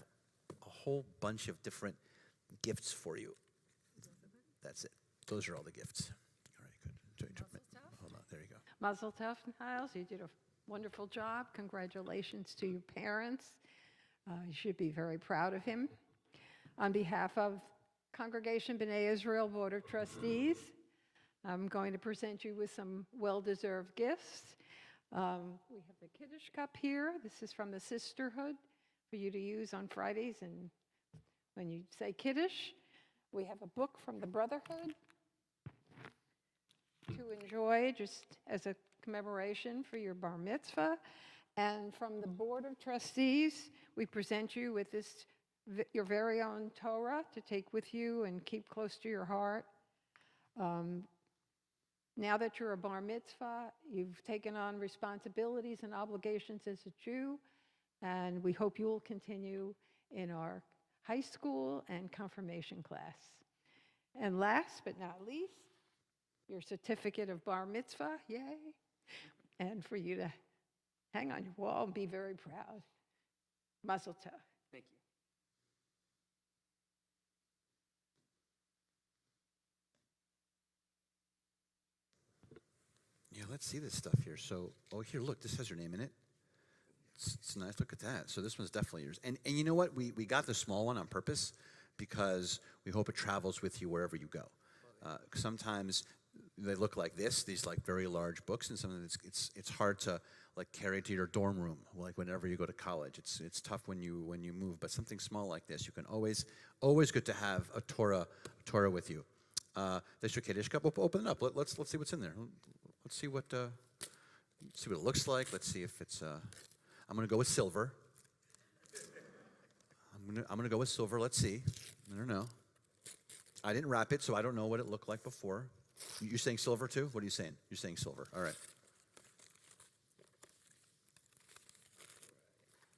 a whole bunch of different gifts for you. That's it. Those are all the gifts. All right, good. Hold on, there you go. Mazel tov, Niles. You did a wonderful job. Congratulations to your parents. You should be very proud of him. On behalf of Congregation B'nai Israel Board of Trustees, I'm going to present you with some well-deserved gifts. We have the Kiddush cup here. This is from the Sisterhood for you to use on Fridays and when you say Kiddush. We have a book from the Brotherhood to enjoy just as a commemoration for your bar mitzvah. And from the Board of Trustees, we present you with this, your very own Torah to take with you and keep close to your heart. Now that you're a bar mitzvah, you've taken on responsibilities and obligations as a Jew, and we hope you will continue in our high school and confirmation class. And last but not least, your certificate of bar mitzvah, yay, and for you to hang on your wall and be very proud. Mazel tov. Thank you. Yeah, let's see this stuff here. So, here, look, this has your name in it. It's nice. Look at that. So this one's definitely yours. And you know what? We got the small one on purpose because we hope it travels with you wherever you go. Sometimes they look like this, these like very large books, and sometimes it's hard to like carry to your dorm room, like whenever you go to college. It's tough when you move, but something small like this, you can always good to have a Torah with you. That's your Kiddush cup. Open it up. Let's see what's in there. Let's see what it looks like. Let's see if it's. I'm going to go with silver. I'm gonna go with silver. Let's see. I don't know. I didn't wrap it, so I don't know what it looked like before. You're saying silver too? What are you saying? You're saying silver. All right.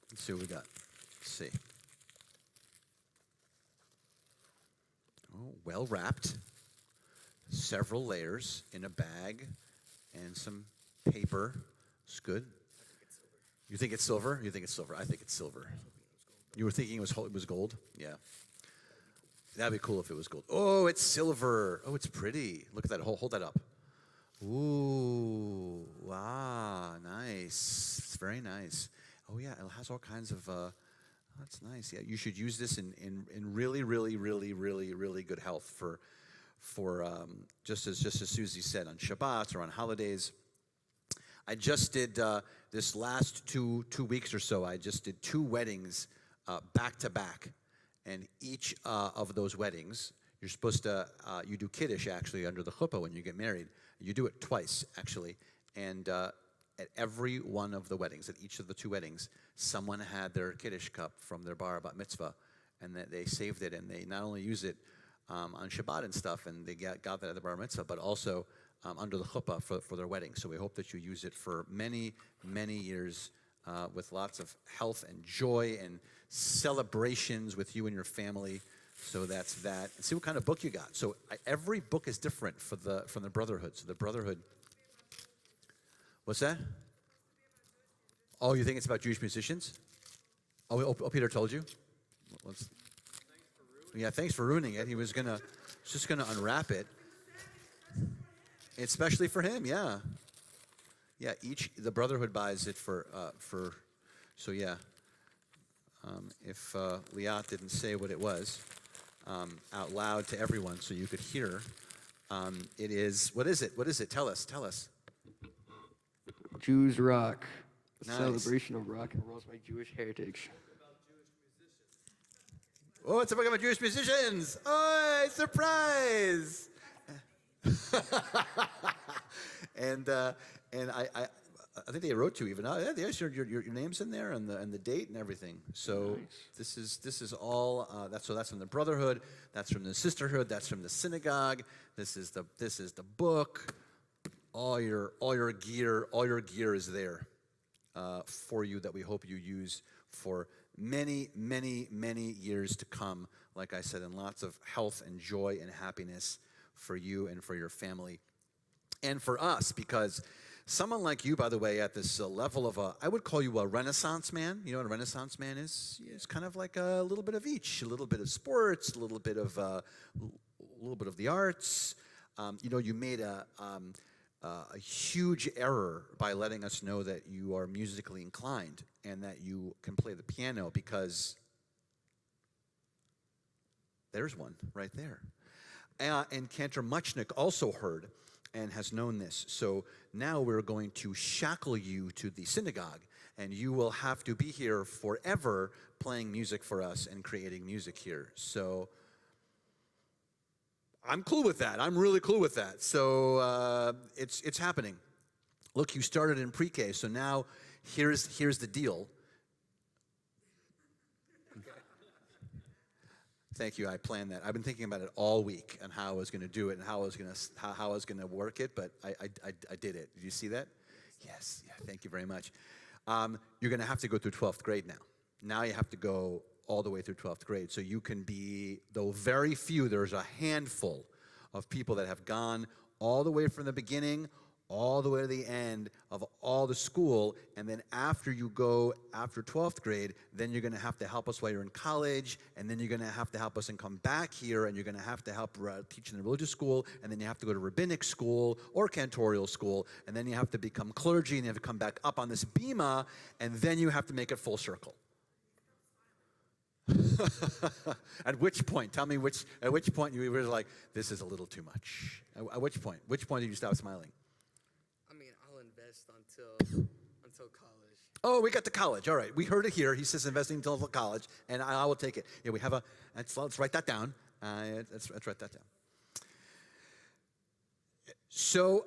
Let's see what we got. Let's see. Oh, well wrapped. Several layers in a bag and some paper. It's good. You think it's silver? You think it's silver? I think it's silver. You were thinking it was gold? Yeah. That'd be cool if it was gold. Oh, it's silver. Oh, it's pretty. Look at that. Hold that up. Ooh, wow, nice. It's very nice. Oh yeah, it has all kinds of. That's nice. Yeah, you should use this in really, really, really, really, really good health for just as Susie said, on Shabbat or on holidays. I just did this last two weeks or so. I just did 2 weddings back to back, and each of those weddings, you're supposed to you do kiddush actually under the chuppah when you get married. You do it twice actually, and at every one of the weddings, at each of the 2 weddings, someone had their kiddush cup from their bar bat mitzvah, and they saved it, and they not only use it on Shabbat and stuff, and they got that at the bar mitzvah, but also under the chuppah for their wedding. So we hope that you use it for many, many years with lots of health and joy and celebrations with you and your family. So that's that. And see what kind of book you got. So every book is different from the Brotherhood. So the Brotherhood. What's that? Oh, you think it's about Jewish musicians? Oh, Peter told you? Yeah, thanks for ruining it. He was just gonna unwrap it. Especially for him, yeah. Yeah, the Brotherhood buys it for so yeah. If Liat didn't say what it was out loud to everyone so you could hear, it is, what is it? What is it? Tell us. Jews rock. A Nice. celebration of rock and roll by Jewish heritage. Oh, it's a book about Jewish musicians. Oh, surprise! and I think they wrote to you even. Yeah, there's your name's in there and the date and everything. So Nice. this is all that's from the Brotherhood. That's from the Sisterhood. That's from the synagogue. This is the book. All your gear is there for you that we hope you use for many, many, many years to come. Like I said, and lots of health and joy and happiness for you and for your family and for us, because someone like you, by the way, at this level of I would call you a Renaissance man. You know what a Renaissance man is? It's kind of like a little bit of each, a little bit of sports, a little bit of the arts. You made a huge error by letting us know that you are musically inclined and that you can play the piano, because there's one right there. And Cantor Muchnick also heard and has known this. So now we're going to shackle you to the synagogue, and you will have to be here forever playing music for us and creating music here. So I'm cool with that. I'm really cool with that. So it's happening. Look, you started in pre-K, so now here's the deal. Thank you. I planned that. I've been thinking about it all week and how I was going to do it and how I was going to work it, but I did it. Did you see that? Yes. Yeah. Thank you very much. You're going to have to go through 12th grade now. Now you have to go all the way through 12th grade. So you can be, though very few, there's a handful of people that have gone all the way from the beginning all the way to the end of all the school, and then after 12th grade, then you're going to have to help us while you're in college, and then you're going to have to help us and come back here, and you're going to have to help teach in the religious school, and then you have to go to rabbinic school or cantorial school, and then you have to become clergy, and you have to come back up on this bima, and then you have to make it full circle. At which point, tell me at which point you were like, this is a little too much. At which point did you stop smiling? I mean, I'll invest until college. Oh, we got to college. All right, we heard it here. He says investing until college, and I will take it. Yeah, we have let's write that down. Let's write that down. So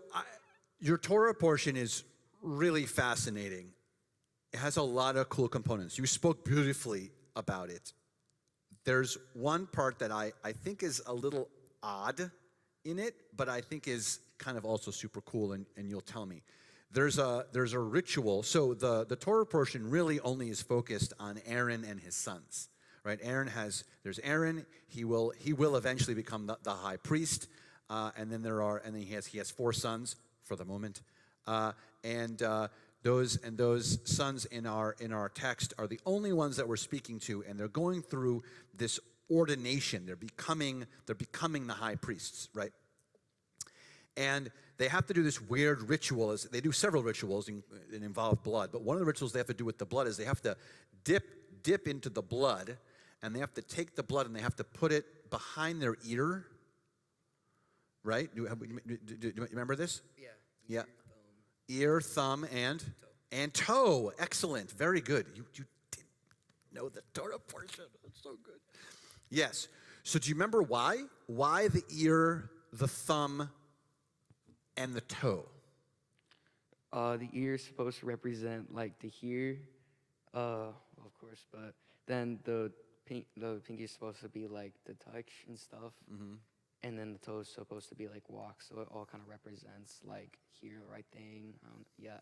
your Torah portion is really fascinating. It has a lot of cool components. You spoke beautifully about it. There's one part that I think is a little odd in it, but I think is kind of also super cool, and you'll tell me. There's a ritual. So the Torah portion really only is focused on Aaron and his sons, right? There's Aaron. He will eventually become the high priest, and then he has 4 sons for the moment, and those sons in our text are the only ones that we're speaking to, and they're going through this ordination. They're becoming the high priests, right? And they have to do this weird ritual. They do several rituals that involve blood, but one of the rituals they have to do with the blood is they have to dip into the blood, and they have to take the blood and they have to put it behind their ear, right? Do you remember this? Yeah. Ear, thumb, and toe. Excellent. Very good. You didn't know the Torah portion. That's so good. Yes. So do you remember why? Why the ear, the thumb, and the toe? The ear is supposed to represent like the hear, of course, but then the pinky is supposed to be like the touch and stuff, and then the toe is supposed to be like walk. So it all kind of represents like hear the right thing. Yeah.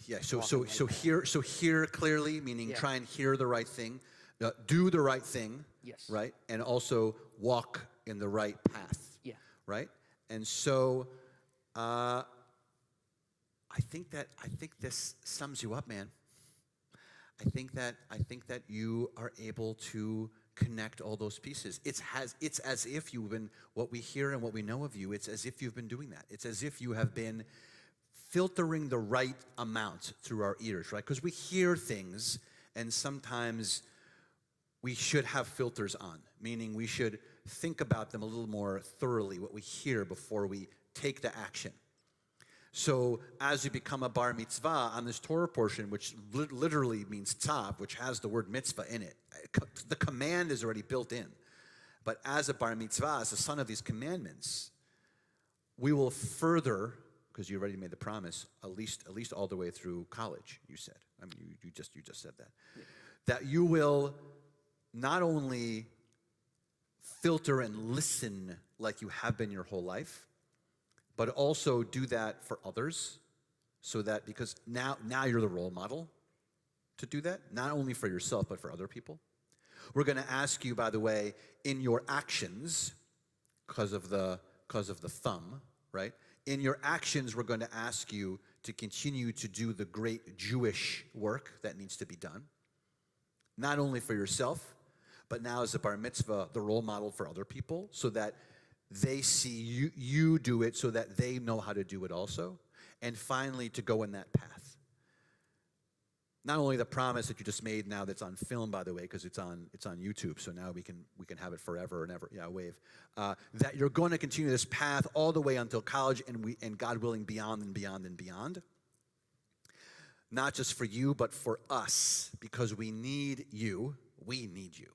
Yeah. So hear clearly, meaning try and hear the right thing, do the right thing. Yes. Right, and also walk in the right path. Yeah. Right, and so I think this sums you up, man. I think that you are able to connect all those pieces. It's as if you've been, what we hear and what we know of you, it's as if you've been doing that. It's as if you have been filtering the right amount through our ears, right? Because we hear things, and sometimes we should have filters on, meaning we should think about them a little more thoroughly, what we hear, before we take the action. So as you become a bar mitzvah on this Torah portion, which literally means tzav, which has the word mitzvah in it, the command is already built in. But as a bar mitzvah, as a son of these commandments, we will further, because you already made the promise, at least all the way through college, you said. I mean, you just said that. Yeah. That you will not only filter and listen like you have been your whole life, but also do that for others, so that, because now you're the role model to do that, not only for yourself, but for other people. We're going to ask you, by the way, in your actions, because of the thumb, right? In your actions, we're going to ask you to continue to do the great Jewish work that needs to be done, not only for yourself, but now as a bar mitzvah, the role model for other people, so that they see you do it, so that they know how to do it also. And finally, to go in that path. Not only the promise that you just made now, that's on film, by the way, because it's on YouTube, so now we can have it forever and ever. Yeah, wave. That you're going to continue this path all the way until college, and God willing, beyond and beyond and beyond. Not just for you, but for us, because we need you. We need you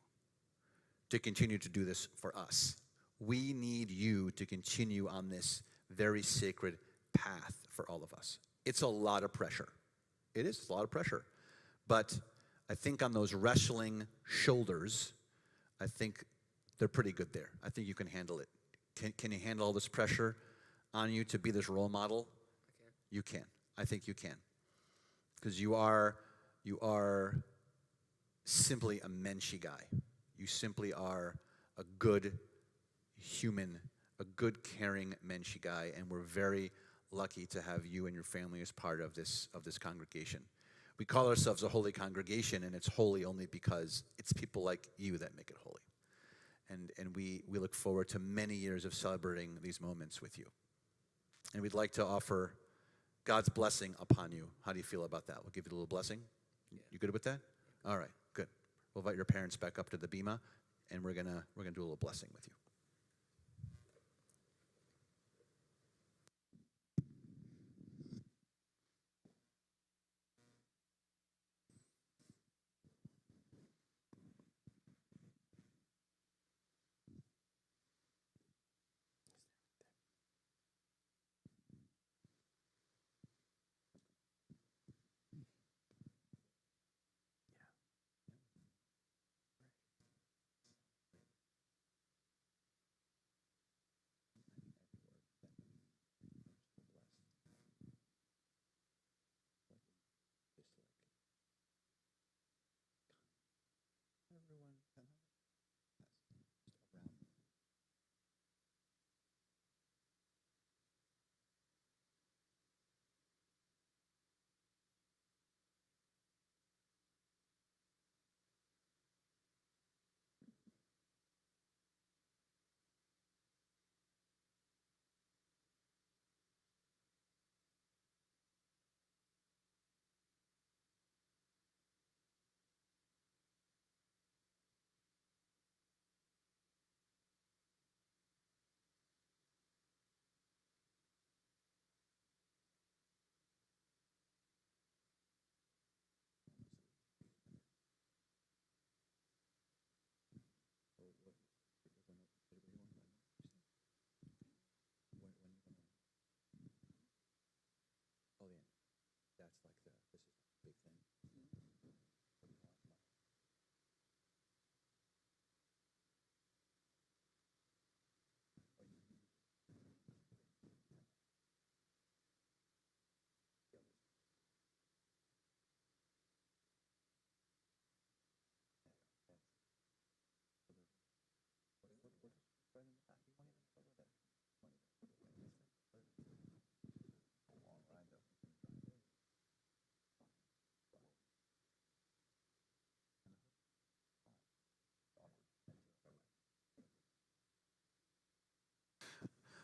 to continue to do this for us. We need you to continue on this very sacred path for all of us. It's a lot of pressure. It is. It's a lot of pressure. But I think on those wrestling shoulders, I think they're pretty good there. I think you can handle it. Can you handle all this pressure on you to be this role model? You can. I think you can. Because you are simply a menschy guy. You simply are a good human, a good, caring, menschy guy, and we're very lucky to have you and your family as part of this congregation. We call ourselves a holy congregation, and it's holy only because it's people like you that make it holy. And we look forward to many years of celebrating these moments with you. And we'd like to offer God's blessing upon you. How do you feel about that? We'll give you a little blessing. You good with that? All right, good. We'll invite your parents back up to the bima, and we're gonna do a little blessing with you.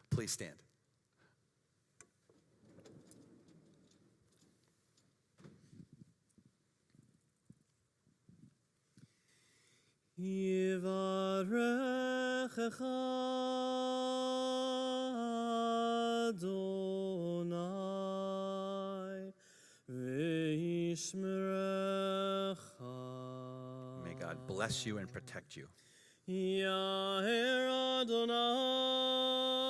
Please stand. Yivarechecha Adonai v'yishmerecha. May God bless you and protect you. Yair Adonai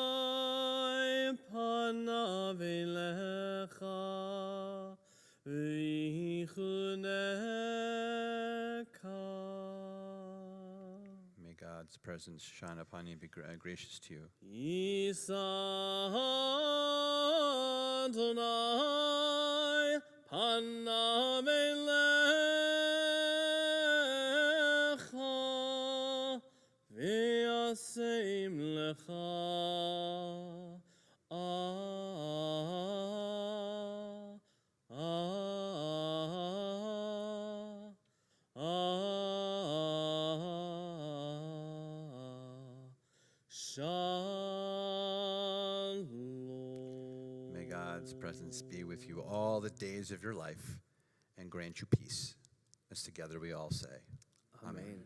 panav elecha v'yichuneka. May God's presence shine upon you and be gracious to you. Yisa Adonai panav elecha v'yaseim lecha. Shalom. May God's presence be with you all the days of your life and grant you peace. As together we all say, Amen.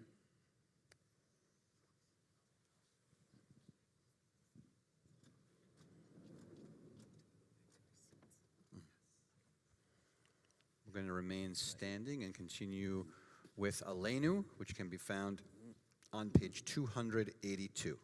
We're going to remain standing and continue with Aleinu, which can be found on page 282.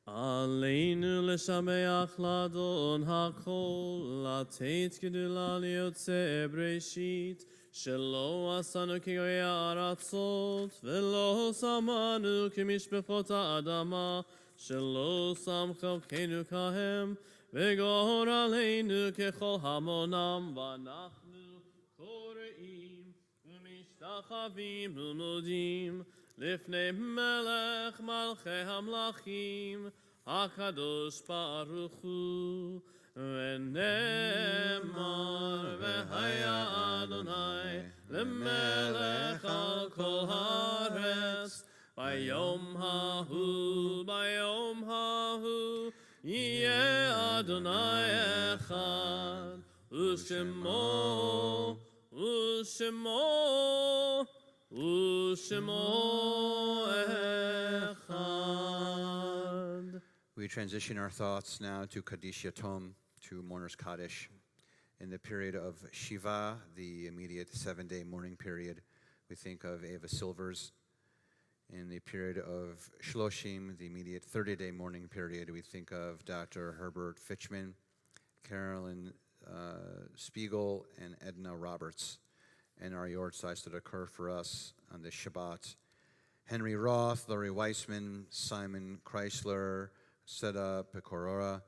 Aleinu l'shameach l'adon hakol, לתת גדולה ליוצא בראשית, שלא עשנו כגויי הארצות, ולא שמנו כמשפחות האדמה, שלא שם חלקנו כהם, וגורלנו ככל המונם, ואנחנו קוראים ומשתחווים ומודים לפני מלך מלכי המלכים, הקדוש ברוך הוא, ונאמר והיה אדוני למלך על כל הארץ, ביום ההוא יהיה אדוני אחד, ושמו echad. We transition our thoughts now to Kaddish Yatom, to Mourner's Kaddish. In the period of Shiva, the immediate 7-day mourning period, we think of Ava Silvers. In the period of Shloshim, the immediate 30-day mourning period, we think of Dr. Herbert Fitchman, Carolyn Spiegel, and Edna Roberts. And our yortzeits that occur for us on this Shabbat: Henry Roth, Larry Weissman, Simon Chrysler, Seda Pecorora,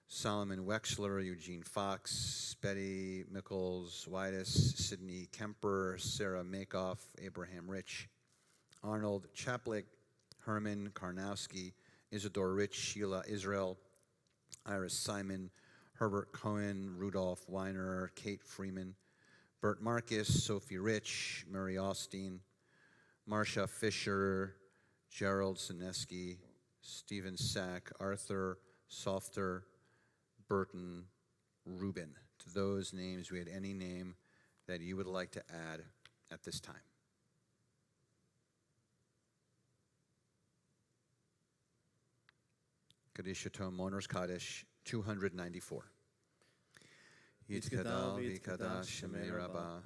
Solomon Wexler, Eugene Fox, Betty Mickles Whitus, Sidney Kemper, Sarah Makoff, Abraham Rich, Arnold Chaplick, Herman Karnowski, Isidore Rich, Sheila Israel, Iris Simon, Herbert Cohen, Rudolph Weiner, Kate Freeman, Bert Marcus, Sophie Rich, Murray Austin, Marcia Fisher, Gerald Sineski, Stephen Sack, Arthur Softer, Burton, Rubin. To those names, we had any name that you would like to add at this time. Kaddish Yatom, Mourner's Kaddish, 294. יתגדל ויקדש שמי רבה,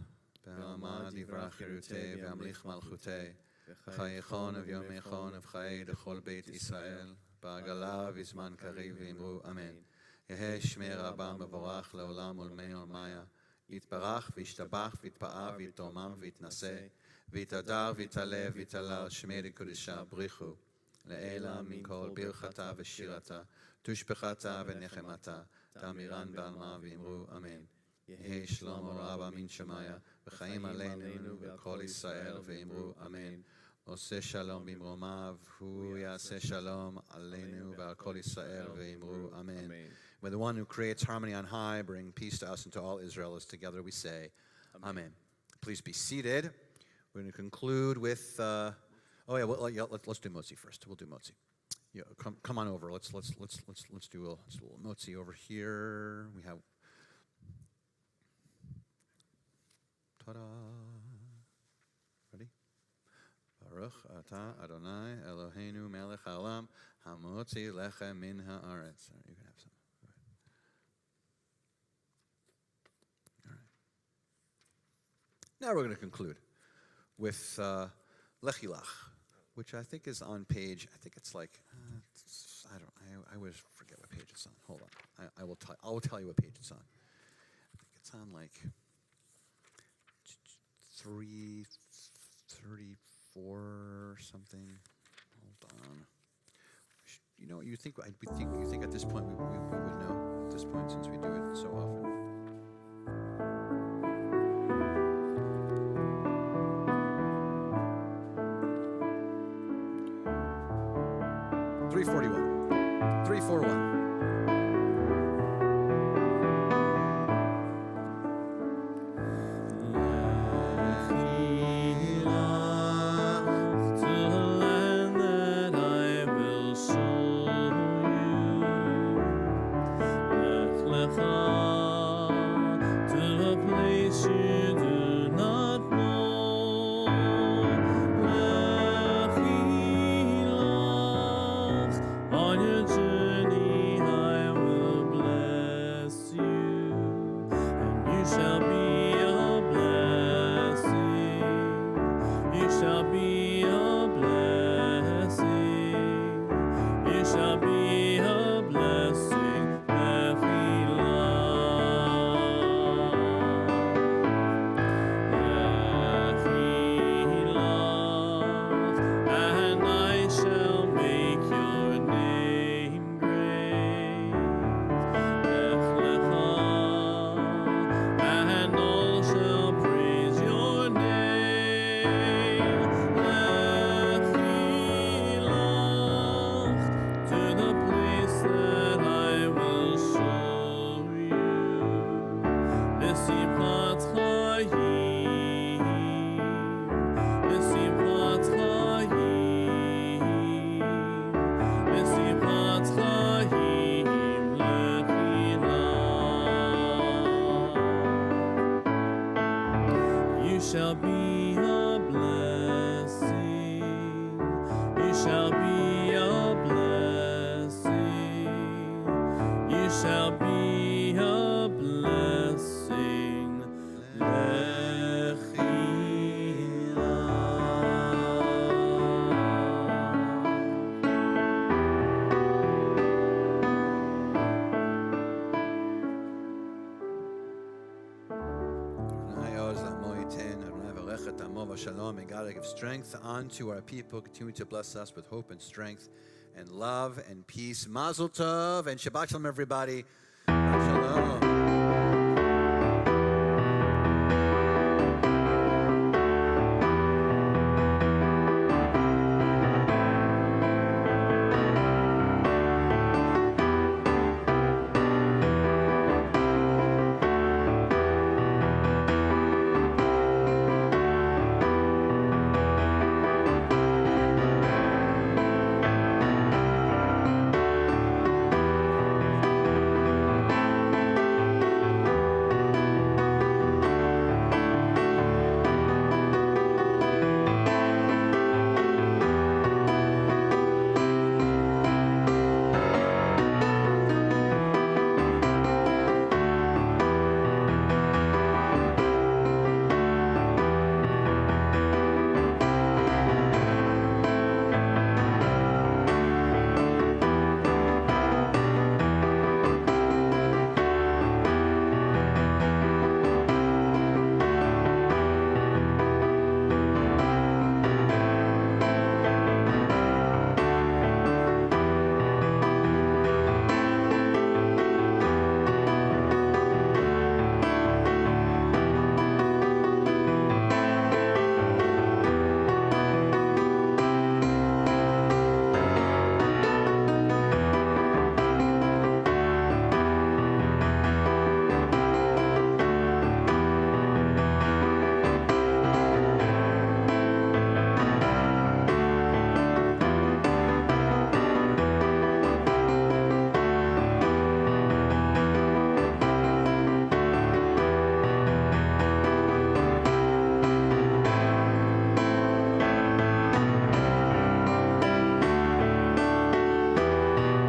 בעלמא דברה חירותי והמליך מלכותי, וחייכון וביומייכון ובחיי לכל בית ישראל, בעגלה וזמן קריב ואמרו אמן. יהא שמי רבה מבורך לעולם ולמי עולמיה, יתברך וישתבח ויתפאר ויתרומם ויתנשא ויתהדר ויתעלה ויתעלה שמי קודשה בריחו לעילה מכל ברכתה ושירתה תושבחתה ונחמתה תאמירן בעלמה ואמרו אמן. יהי שלום רב מן שמיה וחיים עלינו וכל ישראל ואמרו אמן. עושה שלום במרומיו, הוא יעשה שלום עלינו ועל כל ישראל ואמרו אמן. May the one who creates harmony on high bring peace to us and to all Israel. As together we say, amen. Please be seated. We're going to conclude with, let's do motzi first. We'll do motzi. Yeah, come on over. Let's do a little motzi over here. We have, ta-da. Ready? Baruch atah Adonai Eloheinu melech haolam hamotzi lechem min haaretz. You can have some. Now we're going to conclude with Lechilach, which I think is on page, I think it's like, I always forget what page it's on. Hold on. I will tell you what page it's on. I think it's on like 334 or something. Hold on. You know, you think at this point we would know at this point since we do it so often. 341. 341. Shall be a blessing. You shall be a blessing. You shall be a blessing. Shalom. May God give strength unto our people. Continue to bless us with hope and strength and love and peace. Mazel tov and Shabbat Shalom, everybody. Shalom.